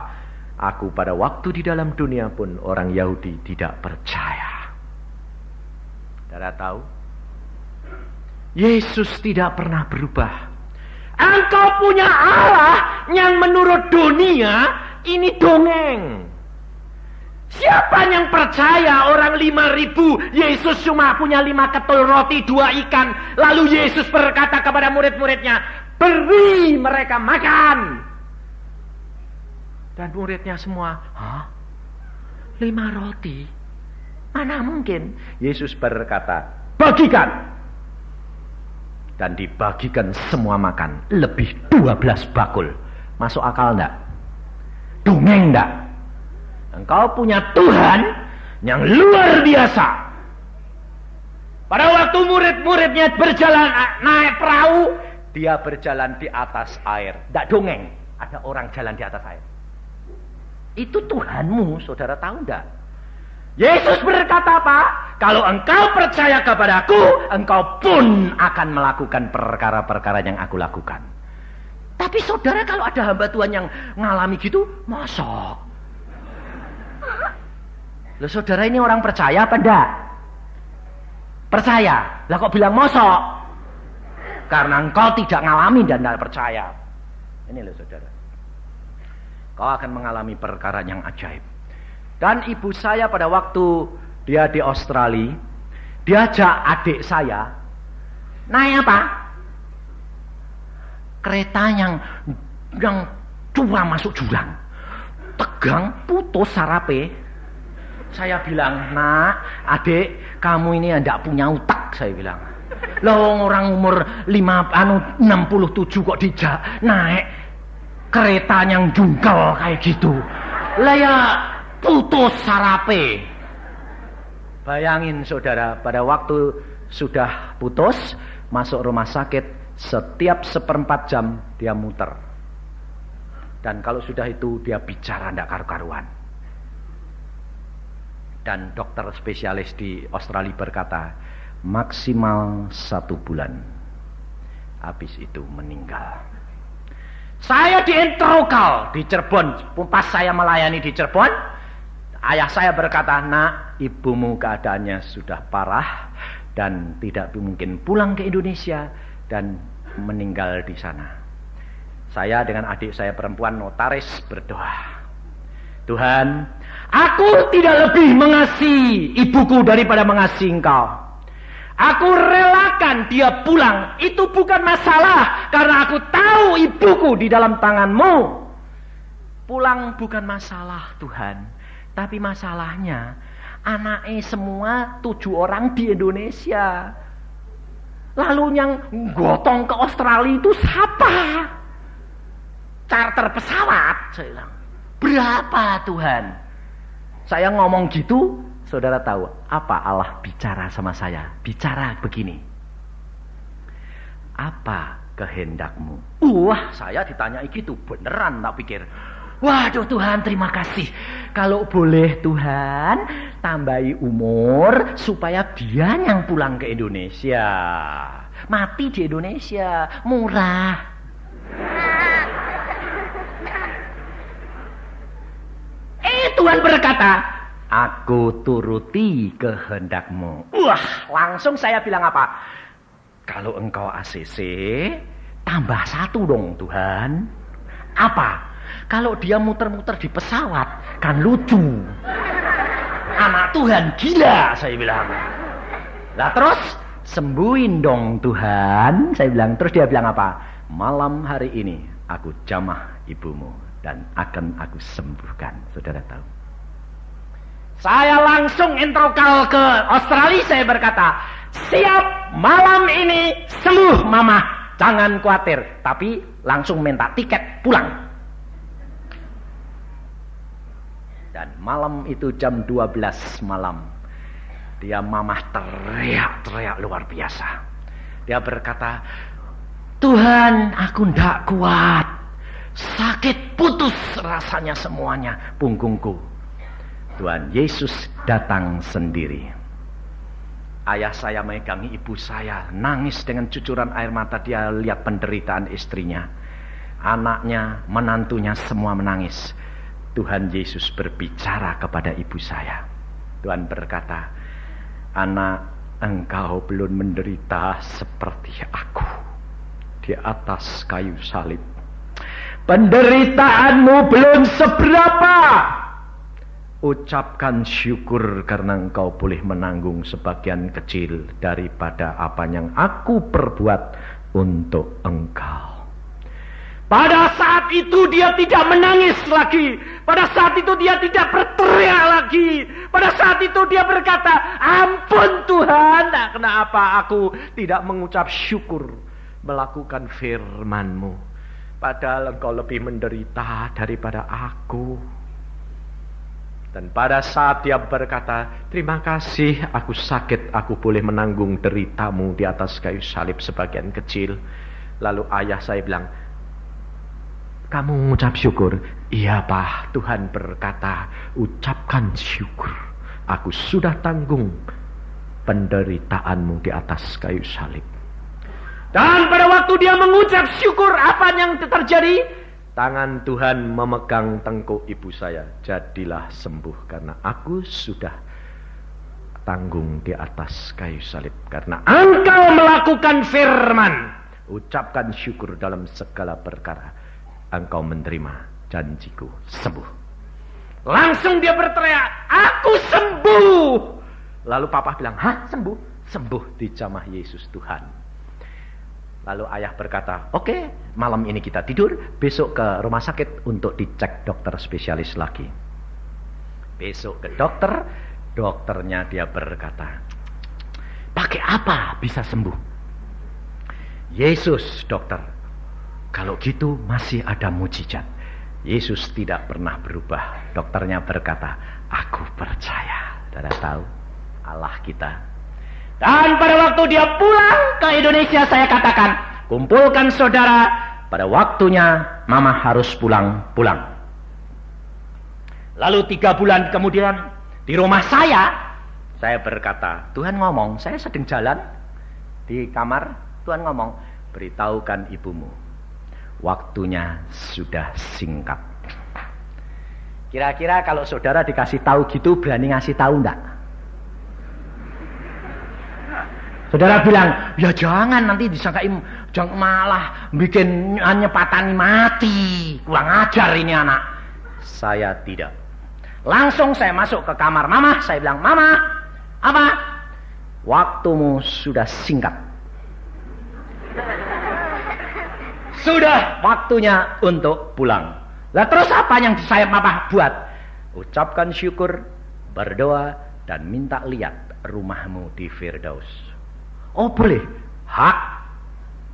Aku pada waktu di dalam dunia pun orang Yahudi tidak percaya. Saudara tahu? Yesus tidak pernah berubah. Engkau punya Allah yang menurut dunia ini dongeng. Siapa yang percaya orang 5.000 Yesus cuma punya 5 ketul roti 2 ikan. Lalu Yesus berkata kepada murid-muridnya, beri mereka makan. Dan muridnya semua, 5 roti? Mana mungkin? Yesus berkata, bagikan. Dan dibagikan semua makan. Lebih 12 bakul. Masuk akal enggak? Dongeng enggak? Engkau punya Tuhan yang luar biasa. Pada waktu murid-muridnya berjalan naik perahu, dia berjalan di atas air. Tidak dongeng, ada orang jalan di atas air. Itu Tuhanmu, saudara tahu tidak? Yesus berkata apa? Kalau engkau percaya kepadaku, engkau pun akan melakukan perkara-perkara yang aku lakukan. Tapi saudara kalau ada hamba Tuhan yang ngalami gitu, masa? Loh saudara ini orang percaya apa enggak? Percaya. Lah kok bilang mosok? Karena engkau tidak ngalami dan tidak percaya. Ini loh saudara. Kau akan mengalami perkara yang ajaib. Dan ibu saya pada waktu dia di Australia, diajak adik saya naik apa? Kereta yang curam masuk jurang. Tegang, putus sarape. Saya bilang, nak, adik, kamu ini tidak punya otak, saya bilang. Loh, orang umur 67 kok dijak naik kereta yang jungkel kayak gitu. Lah ya, putus sarape. Bayangin saudara, pada waktu sudah putus, masuk rumah sakit, setiap 1/4 jam dia muter. Dan kalau sudah itu dia bicara tidak karu-karuan. Dan dokter spesialis di Australia berkata, maksimal 1 bulan. Habis itu meninggal. Saya di Entrokal, di Cirebon. Pas saya melayani di Cirebon, ayah saya berkata, nak, ibumu keadaannya sudah parah dan tidak mungkin pulang ke Indonesia dan meninggal di sana. Saya dengan adik saya perempuan notaris berdoa, Tuhan, aku tidak lebih mengasihi ibuku daripada mengasihi engkau. Aku relakan dia pulang. Itu bukan masalah, karena aku tahu ibuku di dalam tanganmu. Pulang bukan masalah Tuhan. Tapi masalahnya, anaknya semua 7 orang di Indonesia. Lalu yang gotong ke Australia itu siapa? Charter pesawat, saya bilang. Berapa Tuhan? Saya ngomong gitu, saudara tahu apa Allah bicara sama saya? Bicara begini. Apa kehendakmu? Wah, saya ditanya gitu, beneran tak pikir. Waduh Tuhan, terima kasih. Kalau boleh Tuhan, tambahi umur supaya dia yang pulang ke Indonesia. Mati di Indonesia, murah. Tuhan berkata, aku turuti kehendakmu. Wah, langsung saya bilang apa? Kalau engkau ACC, tambah satu dong Tuhan. Apa? Kalau dia muter-muter di pesawat, kan lucu. Anak Tuhan gila, saya bilang. Lah terus, sembuhin dong Tuhan, saya bilang. Terus dia bilang apa? Malam hari ini aku jamah ibumu dan akan aku sembuhkan. Saudara tahu. Saya langsung introkal ke Australia, saya berkata, siap, malam ini sembuh mama, jangan khawatir. Tapi langsung minta tiket pulang. Dan malam itu jam 12 malam, dia mamah teriak-teriak luar biasa. Dia berkata, Tuhan, aku ndak kuat, sakit putus rasanya semuanya punggungku. Tuhan Yesus datang sendiri. Ayah saya megangi ibu saya, nangis dengan cucuran air mata. Dia lihat penderitaan istrinya, anaknya, menantunya semua menangis. Tuhan Yesus berbicara kepada ibu saya. Tuhan berkata, anak, engkau belum menderita seperti aku di atas kayu salib. Penderitaanmu belum seberapa. Ucapkan syukur karena engkau boleh menanggung sebagian kecil daripada apa yang aku perbuat untuk engkau. Pada saat itu dia tidak menangis lagi. Pada saat itu dia tidak berteriak lagi. Pada saat itu dia berkata, ampun Tuhan, kenapa aku tidak mengucap syukur melakukan firman-Mu. Padahal engkau lebih menderita daripada aku. Dan pada saat dia berkata, terima kasih aku sakit, aku boleh menanggung deritamu di atas kayu salib sebagian kecil. Lalu ayah saya bilang, kamu mengucap syukur? Iya Pak, Tuhan berkata, ucapkan syukur. Aku sudah tanggung penderitaanmu di atas kayu salib. Dan pada waktu dia mengucap syukur, apa yang terjadi? Tangan Tuhan memegang tengkuk ibu saya. Jadilah sembuh karena aku sudah tanggung di atas kayu salib. Karena engkau melakukan firman. Ucapkan syukur dalam segala perkara. Engkau menerima janjiku, sembuh. Langsung dia berteriak, aku sembuh. Lalu papa bilang, hah sembuh? Sembuh di jamah Yesus Tuhan. Lalu ayah berkata, oke, malam ini kita tidur, besok ke rumah sakit untuk dicek dokter spesialis lagi. Besok ke dokter, dokternya dia berkata, pakai apa bisa sembuh? Yesus dokter. Kalau gitu masih ada mujizat. Yesus tidak pernah berubah. Dokternya berkata, aku percaya. Saudara tahu Allah kita. Dan pada waktu dia pulang ke Indonesia, saya katakan, kumpulkan saudara, pada waktunya mama harus pulang. Lalu 3 bulan kemudian di rumah saya berkata, Tuhan ngomong, saya sedang jalan di kamar, Tuhan ngomong, beritahukan ibumu, waktunya sudah singkat. Kira-kira kalau saudara dikasih tahu gitu, berani ngasih tahu enggak? Saudara bilang, ya jangan nanti disangkain, jangan malah bikin nyepatani mati. Kurang ajar ini anak. Saya tidak. Langsung saya masuk ke kamar mama, saya bilang, mama, apa? Waktumu sudah singkat. Sudah waktunya untuk pulang. Lah terus apa yang saya papa buat? Ucapkan syukur, berdoa, dan minta lihat rumahmu di Firdaus. Oh boleh, hak.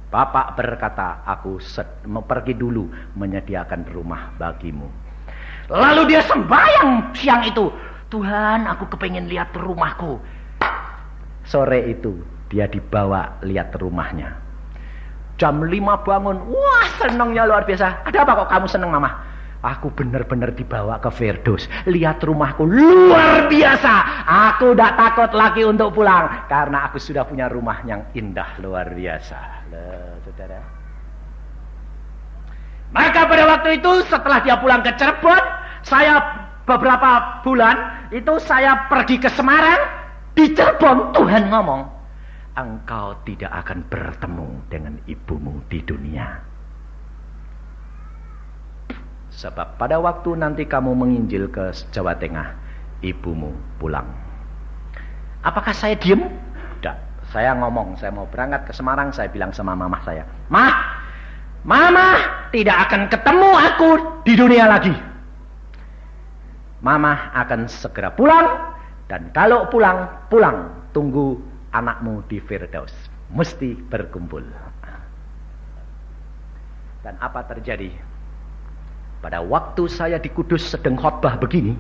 Bapak berkata, aku mau pergi dulu menyediakan rumah bagimu. Lalu dia sembahyang siang itu, Tuhan aku kepingin lihat rumahku. Sore itu dia dibawa lihat rumahnya. Jam 5 bangun, wah senangnya luar biasa. Ada apa kok kamu senang mama? Aku benar-benar dibawa ke Firdaus. Lihat rumahku luar biasa. Aku tidak takut lagi untuk pulang. Karena aku sudah punya rumah yang indah luar biasa. Loh, saudara. Maka pada waktu itu setelah dia pulang ke Cirebon, saya beberapa bulan itu saya pergi ke Semarang. Di Cirebon Tuhan ngomong, engkau tidak akan bertemu dengan ibumu di dunia. Sebab pada waktu nanti kamu menginjil ke Jawa Tengah, ibumu pulang. Apakah saya diem? Tidak. Saya ngomong, saya mau berangkat ke Semarang, saya bilang sama mama saya, Mama tidak akan ketemu aku di dunia lagi. Mama akan segera pulang, dan kalau pulang, tunggu anakmu di Firdaus. Mesti berkumpul. Dan apa terjadi? Pada waktu saya di Kudus sedang khotbah begini,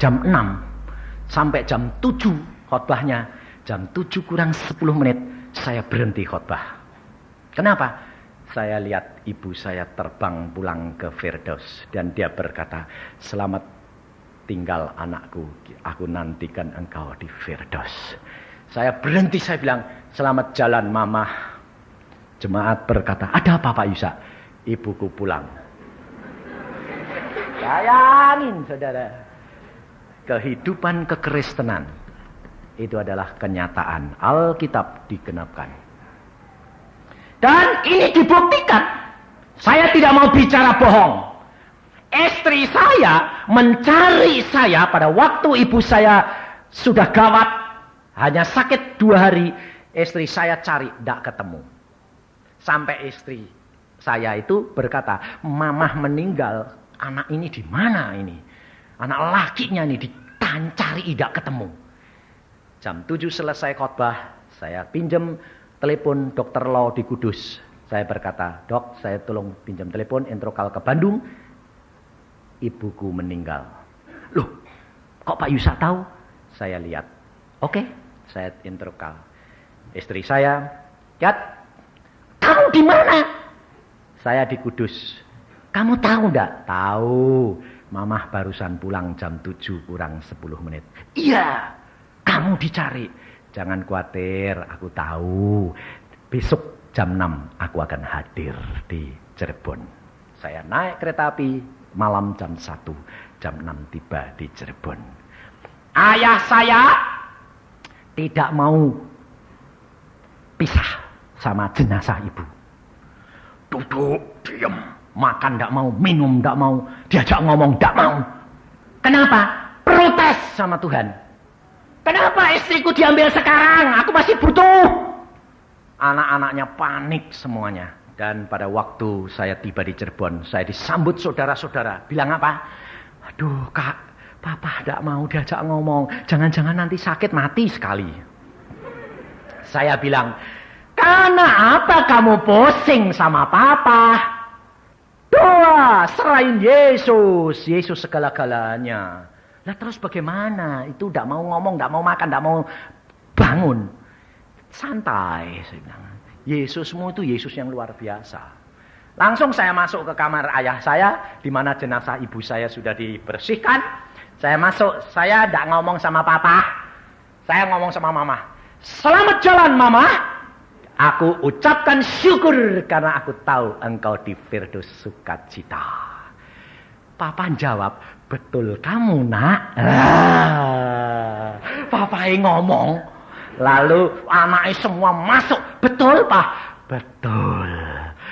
jam 6 sampai jam 7 khotbahnya, jam 7 kurang 10 menit saya berhenti khotbah. Kenapa? Saya lihat ibu saya terbang pulang ke Firdaus dan dia berkata, selamat tinggal anakku, aku nantikan engkau di Firdaus. Saya berhenti, saya bilang, selamat jalan mama. Jemaat berkata, ada apa Pak Yusak? Ibuku pulang. Bayangin saudara, kehidupan kekristenan itu adalah kenyataan. Alkitab digenapkan. Dan ini dibuktikan. Saya tidak mau bicara bohong. Istri saya mencari saya pada waktu ibu saya sudah gawat. Hanya sakit 2 hari. Istri saya cari, tidak ketemu. Sampai istri saya itu berkata, mamah meninggal. Anak ini di mana ini? Anak lakinya ini ditancari, tidak ketemu. Jam 7 selesai khotbah, saya pinjam telepon dokter Lo di Kudus. Saya berkata, dok, saya tolong pinjam telepon introkal ke Bandung. Ibuku meninggal. Loh, kok Pak Yusak tahu? Saya lihat. Oke, saya introkal. Istri saya, Kat, kamu di mana? Saya di Kudus. Kamu tahu enggak? Tahu. Mamah barusan pulang jam 7 kurang 10 menit. Iya, kamu dicari. Jangan khawatir, aku tahu. Besok jam 6 aku akan hadir di Cirebon. Saya naik kereta api malam jam 1. Jam 6 tiba di Cirebon. Ayah saya tidak mau pisah sama jenazah ibu. Duduk, diam. Makan tidak mau, minum tidak mau, diajak ngomong tidak mau. Kenapa? Protes sama Tuhan. Kenapa istriku diambil sekarang? Aku masih butuh. Anak-anaknya panik semuanya. Dan pada waktu saya tiba di Cirebon, saya disambut saudara-saudara. Bilang apa? Aduh kak, papa tidak mau diajak ngomong. Jangan-jangan nanti sakit mati sekali. Saya bilang, karena apa kamu pusing sama papa? Doa, serahin Yesus. Yesus segala-galanya. Lah terus bagaimana? Itu tidak mau ngomong, tidak mau makan, tidak mau bangun. Santai, saya bilang. Yesusmu itu Yesus yang luar biasa. Langsung saya masuk ke kamar ayah saya, di mana jenazah ibu saya sudah dibersihkan. Saya masuk, saya tidak ngomong sama papa. Saya ngomong sama mama. Selamat jalan mama. Aku ucapkan syukur karena aku tahu engkau di Firdaus sukacita. Papa jawab, betul kamu nak. Papa ngomong. Lalu anaknya semua masuk. Betul pak? Betul.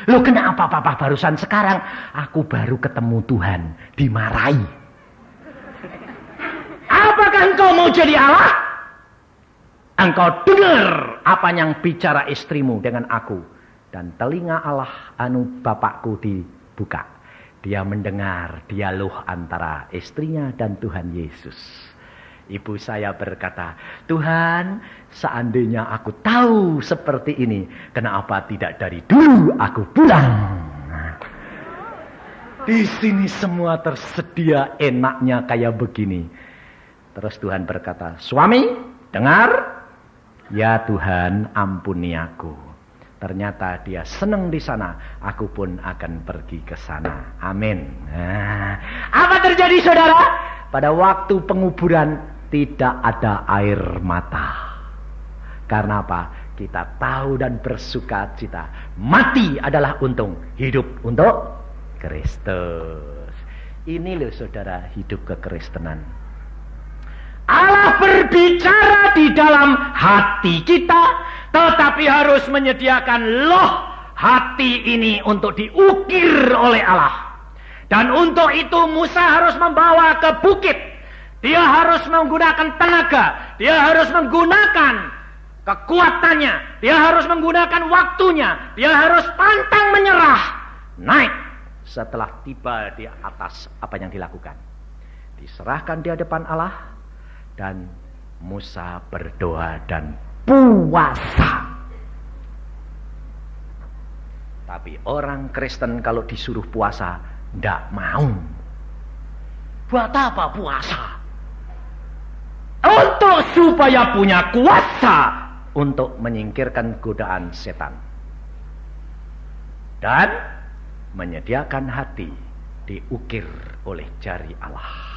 Loh kenapa papa barusan sekarang? Aku baru ketemu Tuhan. Dimarahi. Apakah engkau mau jadi Allah? Engkau dengar apa yang bicara istrimu dengan aku. Dan telinga Allah Bapakku dibuka. Dia mendengar dialog antara istrinya dan Tuhan Yesus. Ibu saya berkata, Tuhan, seandainya aku tahu seperti ini, kenapa tidak dari dulu aku pulang? Di sini semua tersedia enaknya kayak begini. Terus Tuhan berkata, suami, dengar. Ya Tuhan, ampuni aku. Ternyata dia senang di sana, aku pun akan pergi ke sana. Amin. Nah, apa terjadi saudara? Pada waktu penguburan tidak ada air mata. Karena apa? Kita tahu dan bersuka cita. Mati adalah untung, hidup untuk Kristus. Ini loh saudara, hidup kekristenan. Allah Allah berbicara di dalam hati kita, tetapi harus menyediakan loh hati ini untuk diukir oleh Allah. Dan untuk itu Musa harus membawa ke bukit. Dia harus menggunakan tenaga, dia harus menggunakan kekuatannya, dia harus menggunakan waktunya, dia harus pantang menyerah. Naik setelah tiba di atas apa yang dilakukan. Diserahkan di hadapan Allah dan Musa berdoa dan puasa. Tapi orang Kristen kalau disuruh puasa tidak mau. Buat apa puasa? Untuk supaya punya kuasa untuk menyingkirkan godaan setan dan menyediakan hati diukir oleh jari Allah.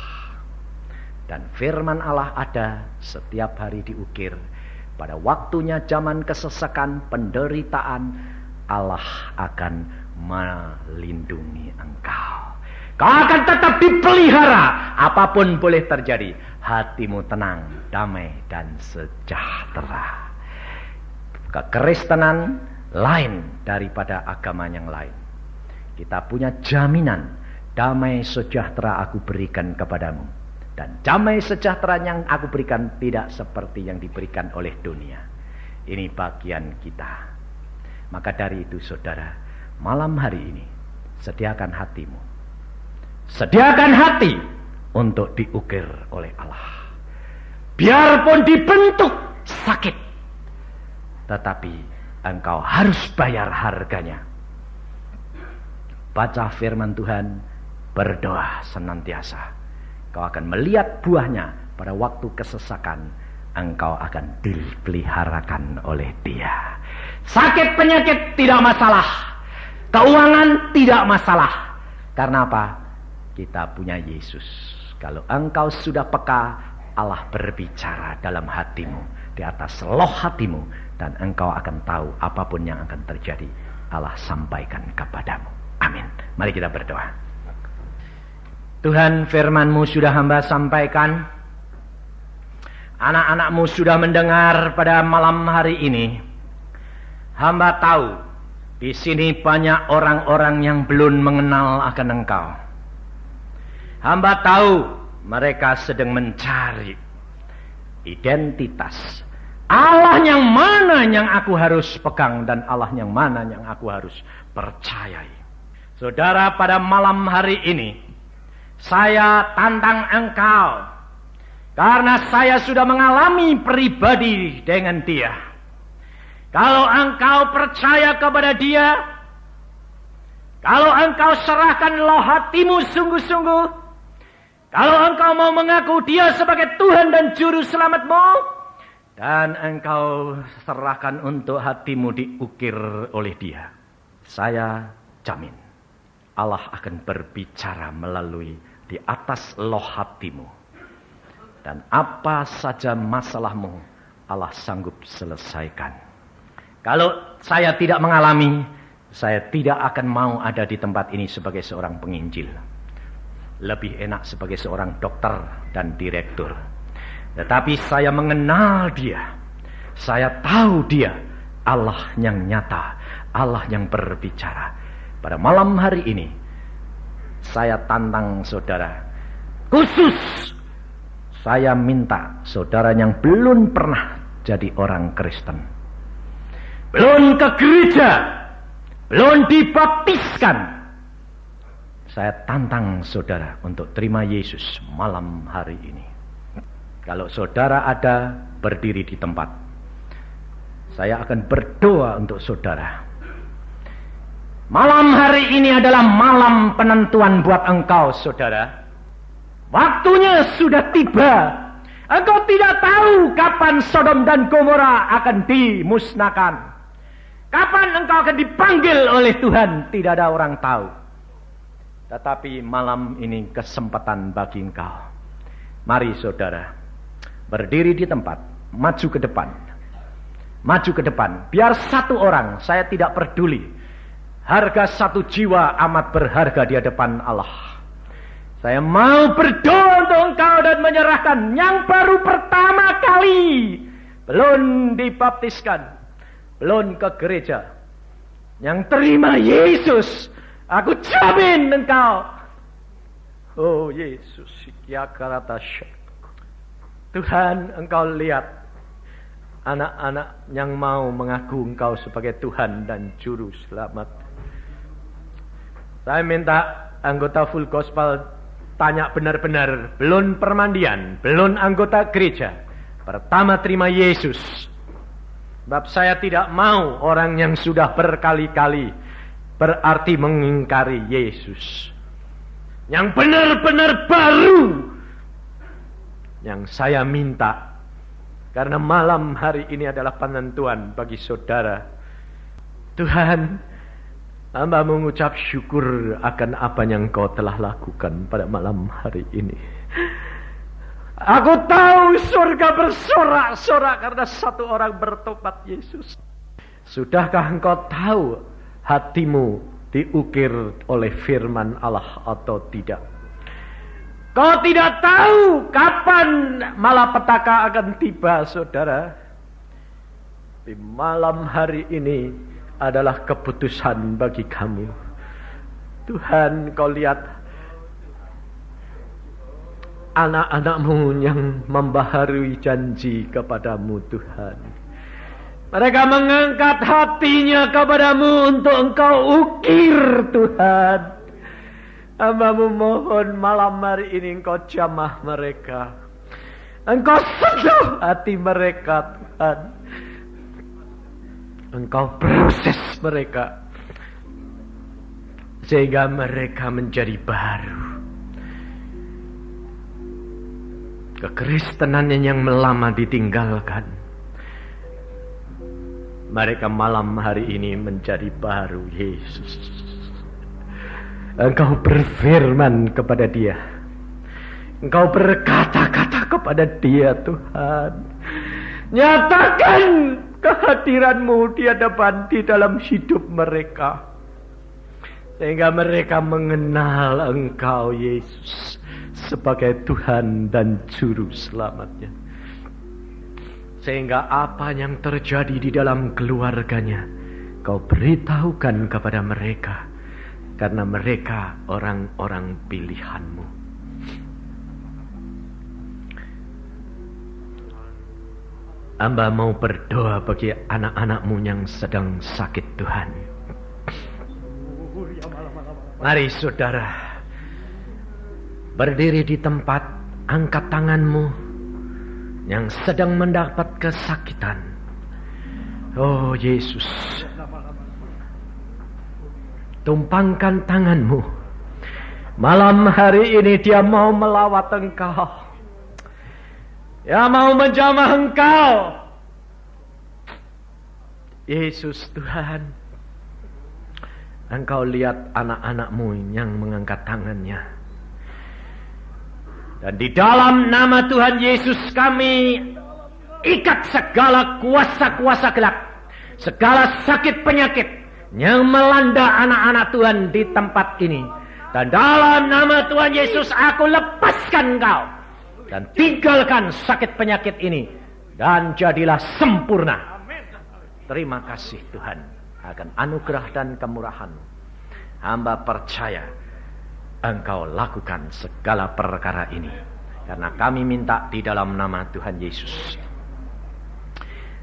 Dan firman Allah ada setiap hari diukir. Pada waktunya zaman kesesakan, penderitaan, Allah akan melindungi engkau. Kau akan tetap dipelihara, apapun boleh terjadi. Hatimu tenang, damai dan sejahtera. Kekristenan lain daripada agama yang lain. Kita punya jaminan, damai sejahtera aku berikan kepadamu. Dan damai sejahtera yang aku berikan tidak seperti yang diberikan oleh dunia. Ini bagian kita. Maka dari itu saudara, malam hari ini sediakan hatimu. Sediakan hati untuk diukir oleh Allah. Biarpun dibentuk sakit, tetapi engkau harus bayar harganya. Baca firman Tuhan, berdoa senantiasa. Kau akan melihat buahnya pada waktu kesesakan. Engkau akan dipeliharakan oleh Dia. Sakit penyakit tidak masalah. Keuangan tidak masalah. Karena apa? Kita punya Yesus. Kalau engkau sudah peka, Allah berbicara dalam hatimu, di atas loh hatimu, dan engkau akan tahu apapun yang akan terjadi, Allah sampaikan kepadamu. Amin. Mari kita berdoa. Tuhan, firman-Mu sudah hamba sampaikan. Anak-anak-Mu sudah mendengar pada malam hari ini. Hamba tahu di sini banyak orang-orang yang belum mengenal akan Engkau. Hamba tahu mereka sedang mencari identitas. Allah yang mana yang aku harus pegang dan Allah yang mana yang aku harus percayai. Saudara, pada malam hari ini saya tantang engkau, karena saya sudah mengalami pribadi dengan Dia. Kalau engkau percaya kepada Dia, kalau engkau serahkan loh hatimu sungguh-sungguh, kalau engkau mau mengaku Dia sebagai Tuhan dan Juru Selamatmu, dan engkau serahkan untuk hatimu diukir oleh Dia, saya jamin Allah akan berbicara melalui di atas loh hatimu. Dan apa saja masalahmu, Allah sanggup selesaikan. Kalau saya tidak mengalami, saya tidak akan mau ada di tempat ini sebagai seorang penginjil. Lebih enak sebagai seorang dokter dan direktur. Tetapi saya mengenal Dia. Saya tahu Dia, Allah yang nyata, Allah yang berbicara. Pada malam hari ini, saya tantang saudara. Khusus, saya minta saudara yang belum pernah jadi orang Kristen, belum ke gereja, belum dibaptiskan, saya tantang saudara untuk terima Yesus malam hari ini. Kalau saudara ada, berdiri di tempat. Saya akan berdoa untuk saudara. Malam hari ini adalah malam penentuan buat engkau, saudara. Waktunya sudah tiba. Engkau tidak tahu kapan Sodom dan Gomora akan dimusnahkan. Kapan engkau akan dipanggil oleh Tuhan, tidak ada orang tahu. Tetapi malam ini kesempatan bagi engkau. Mari saudara, berdiri di tempat, maju ke depan. Maju ke depan, biar satu orang, saya tidak peduli. Harga satu jiwa amat berharga di hadapan Allah. Saya mau berdoa untuk engkau dan menyerah dianugerahkan, yang baru pertama kali, belum dibaptiskan, belum ke gereja, yang terima Yesus, aku jamin engkau, oh Yesus, Tuhan, engkau lihat anak-anak yang mau mengaku engkau sebagai Tuhan dan Juru Selamat. Saya minta anggota Full Gospel tanya benar-benar, belum permandian, belum anggota gereja, pertama terima Yesus. Sebab saya tidak mau orang yang sudah berkali-kali berarti mengingkari Yesus. Yang benar-benar baru, yang saya minta, karena malam hari ini adalah penentuan bagi saudara. Tuhan, hamba mengucap syukur akan apa yang Kau telah lakukan pada malam hari ini. Aku tahu surga bersorak-sorak karena satu orang bertobat Yesus. Sudahkah engkau tahu hatimu diukir oleh firman Allah atau tidak? Kau tidak tahu kapan malapetaka akan tiba, saudara. Di malam hari ini adalah keputusan bagi kamu. Tuhan, Kau lihat anak-anak-Mu yang membaharui janji kepadamu, Tuhan. Mereka mengangkat hatinya kepadamu untuk Engkau ukir, Tuhan. Hamba-Mu mohon malam hari ini Engkau jamah mereka. Engkau sentuh hati mereka, Tuhan. Engkau proses mereka sehingga mereka menjadi baru. Kekristenannya yang lama ditinggalkan, mereka malam hari ini menjadi baru, Yesus. Engkau berfirman kepada dia, Engkau berkata-kata kepada dia, Tuhan. Nyatakan kehadiran-Mu di dalam hidup mereka, sehingga mereka mengenal Engkau, Yesus, sebagai Tuhan dan Juru Selamatnya. Sehingga apa yang terjadi di dalam keluarganya, Kau beritahukan kepada mereka, karena mereka orang-orang pilihan-Mu. Hamba mau berdoa bagi anak-anak-Mu yang sedang sakit, Tuhan. Mari saudara, berdiri di tempat, angkat tanganmu yang sedang mendapat kesakitan. Oh Yesus, tumpangkan tanganmu. Malam hari ini dia mau melawat engkau. Ya, mau menjamah engkau. Yesus Tuhan, Engkau lihat anak-anak-Mu yang mengangkat tangannya. Dan di dalam nama Tuhan Yesus kami ikat segala kuasa-kuasa gelap, segala sakit penyakit yang melanda anak-anak Tuhan di tempat ini. Dan dalam nama Tuhan Yesus aku lepaskan engkau. Dan tinggalkan sakit penyakit ini. Dan jadilah sempurna. Terima kasih Tuhan akan anugerah dan kemurahan. Hamba percaya Engkau lakukan segala perkara ini. Karena kami minta di dalam nama Tuhan Yesus.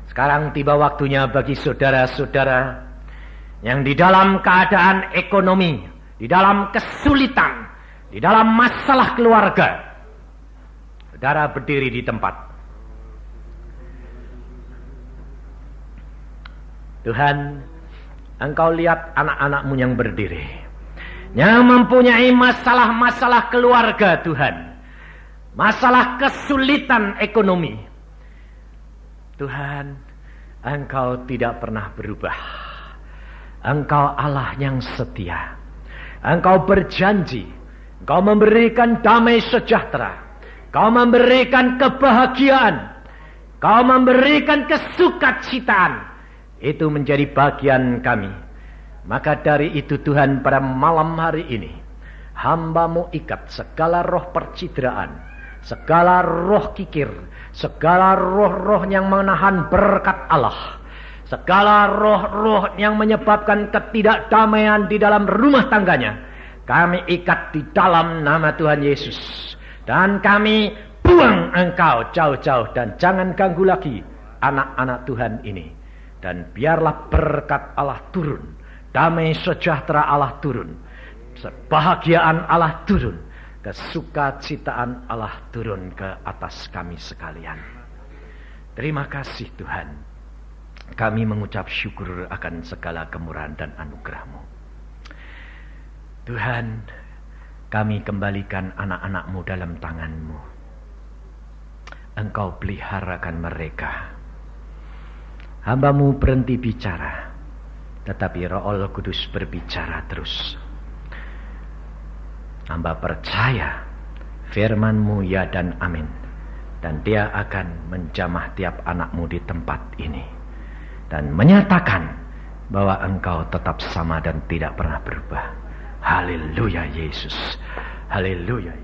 Sekarang tiba waktunya bagi saudara-saudara yang di dalam keadaan ekonomi, di dalam kesulitan, di dalam masalah keluarga. Saudara berdiri di tempat. Tuhan, Engkau lihat anak-anak-Mu yang berdiri, yang mempunyai masalah-masalah keluarga, Tuhan. Masalah kesulitan ekonomi. Tuhan, Engkau tidak pernah berubah. Engkau Allah yang setia. Engkau berjanji, Engkau memberikan damai sejahtera. Kau memberikan kebahagiaan. Kau memberikan kesukacitaan. Itu menjadi bagian kami. Maka dari itu Tuhan, pada malam hari ini hamba-Mu ikat segala roh percidraan, segala roh kikir, segala roh-roh yang menahan berkat Allah, segala roh-roh yang menyebabkan ketidakdamaian di dalam rumah tangganya, kami ikat di dalam nama Tuhan Yesus. Dan kami buang engkau jauh-jauh dan jangan ganggu lagi anak-anak Tuhan ini. Dan biarlah berkat Allah turun, damai sejahtera Allah turun, kebahagiaan Allah turun, kesukacitaan Allah turun ke atas kami sekalian. Terima kasih Tuhan. Kami mengucap syukur akan segala kemurahan dan anugerah-Mu. Tuhan, kami kembalikan anak-anak-Mu dalam tangan-Mu. Engkau peliharakan mereka. Hamba-Mu berhenti bicara, tetapi Roh Allah Kudus berbicara terus. Hamba percaya firman-Mu ya dan amin. Dan Dia akan menjamah tiap anak-Mu di tempat ini. Dan menyatakan bahwa Engkau tetap sama dan tidak pernah berubah. Haleluya Yesus. Haleluya.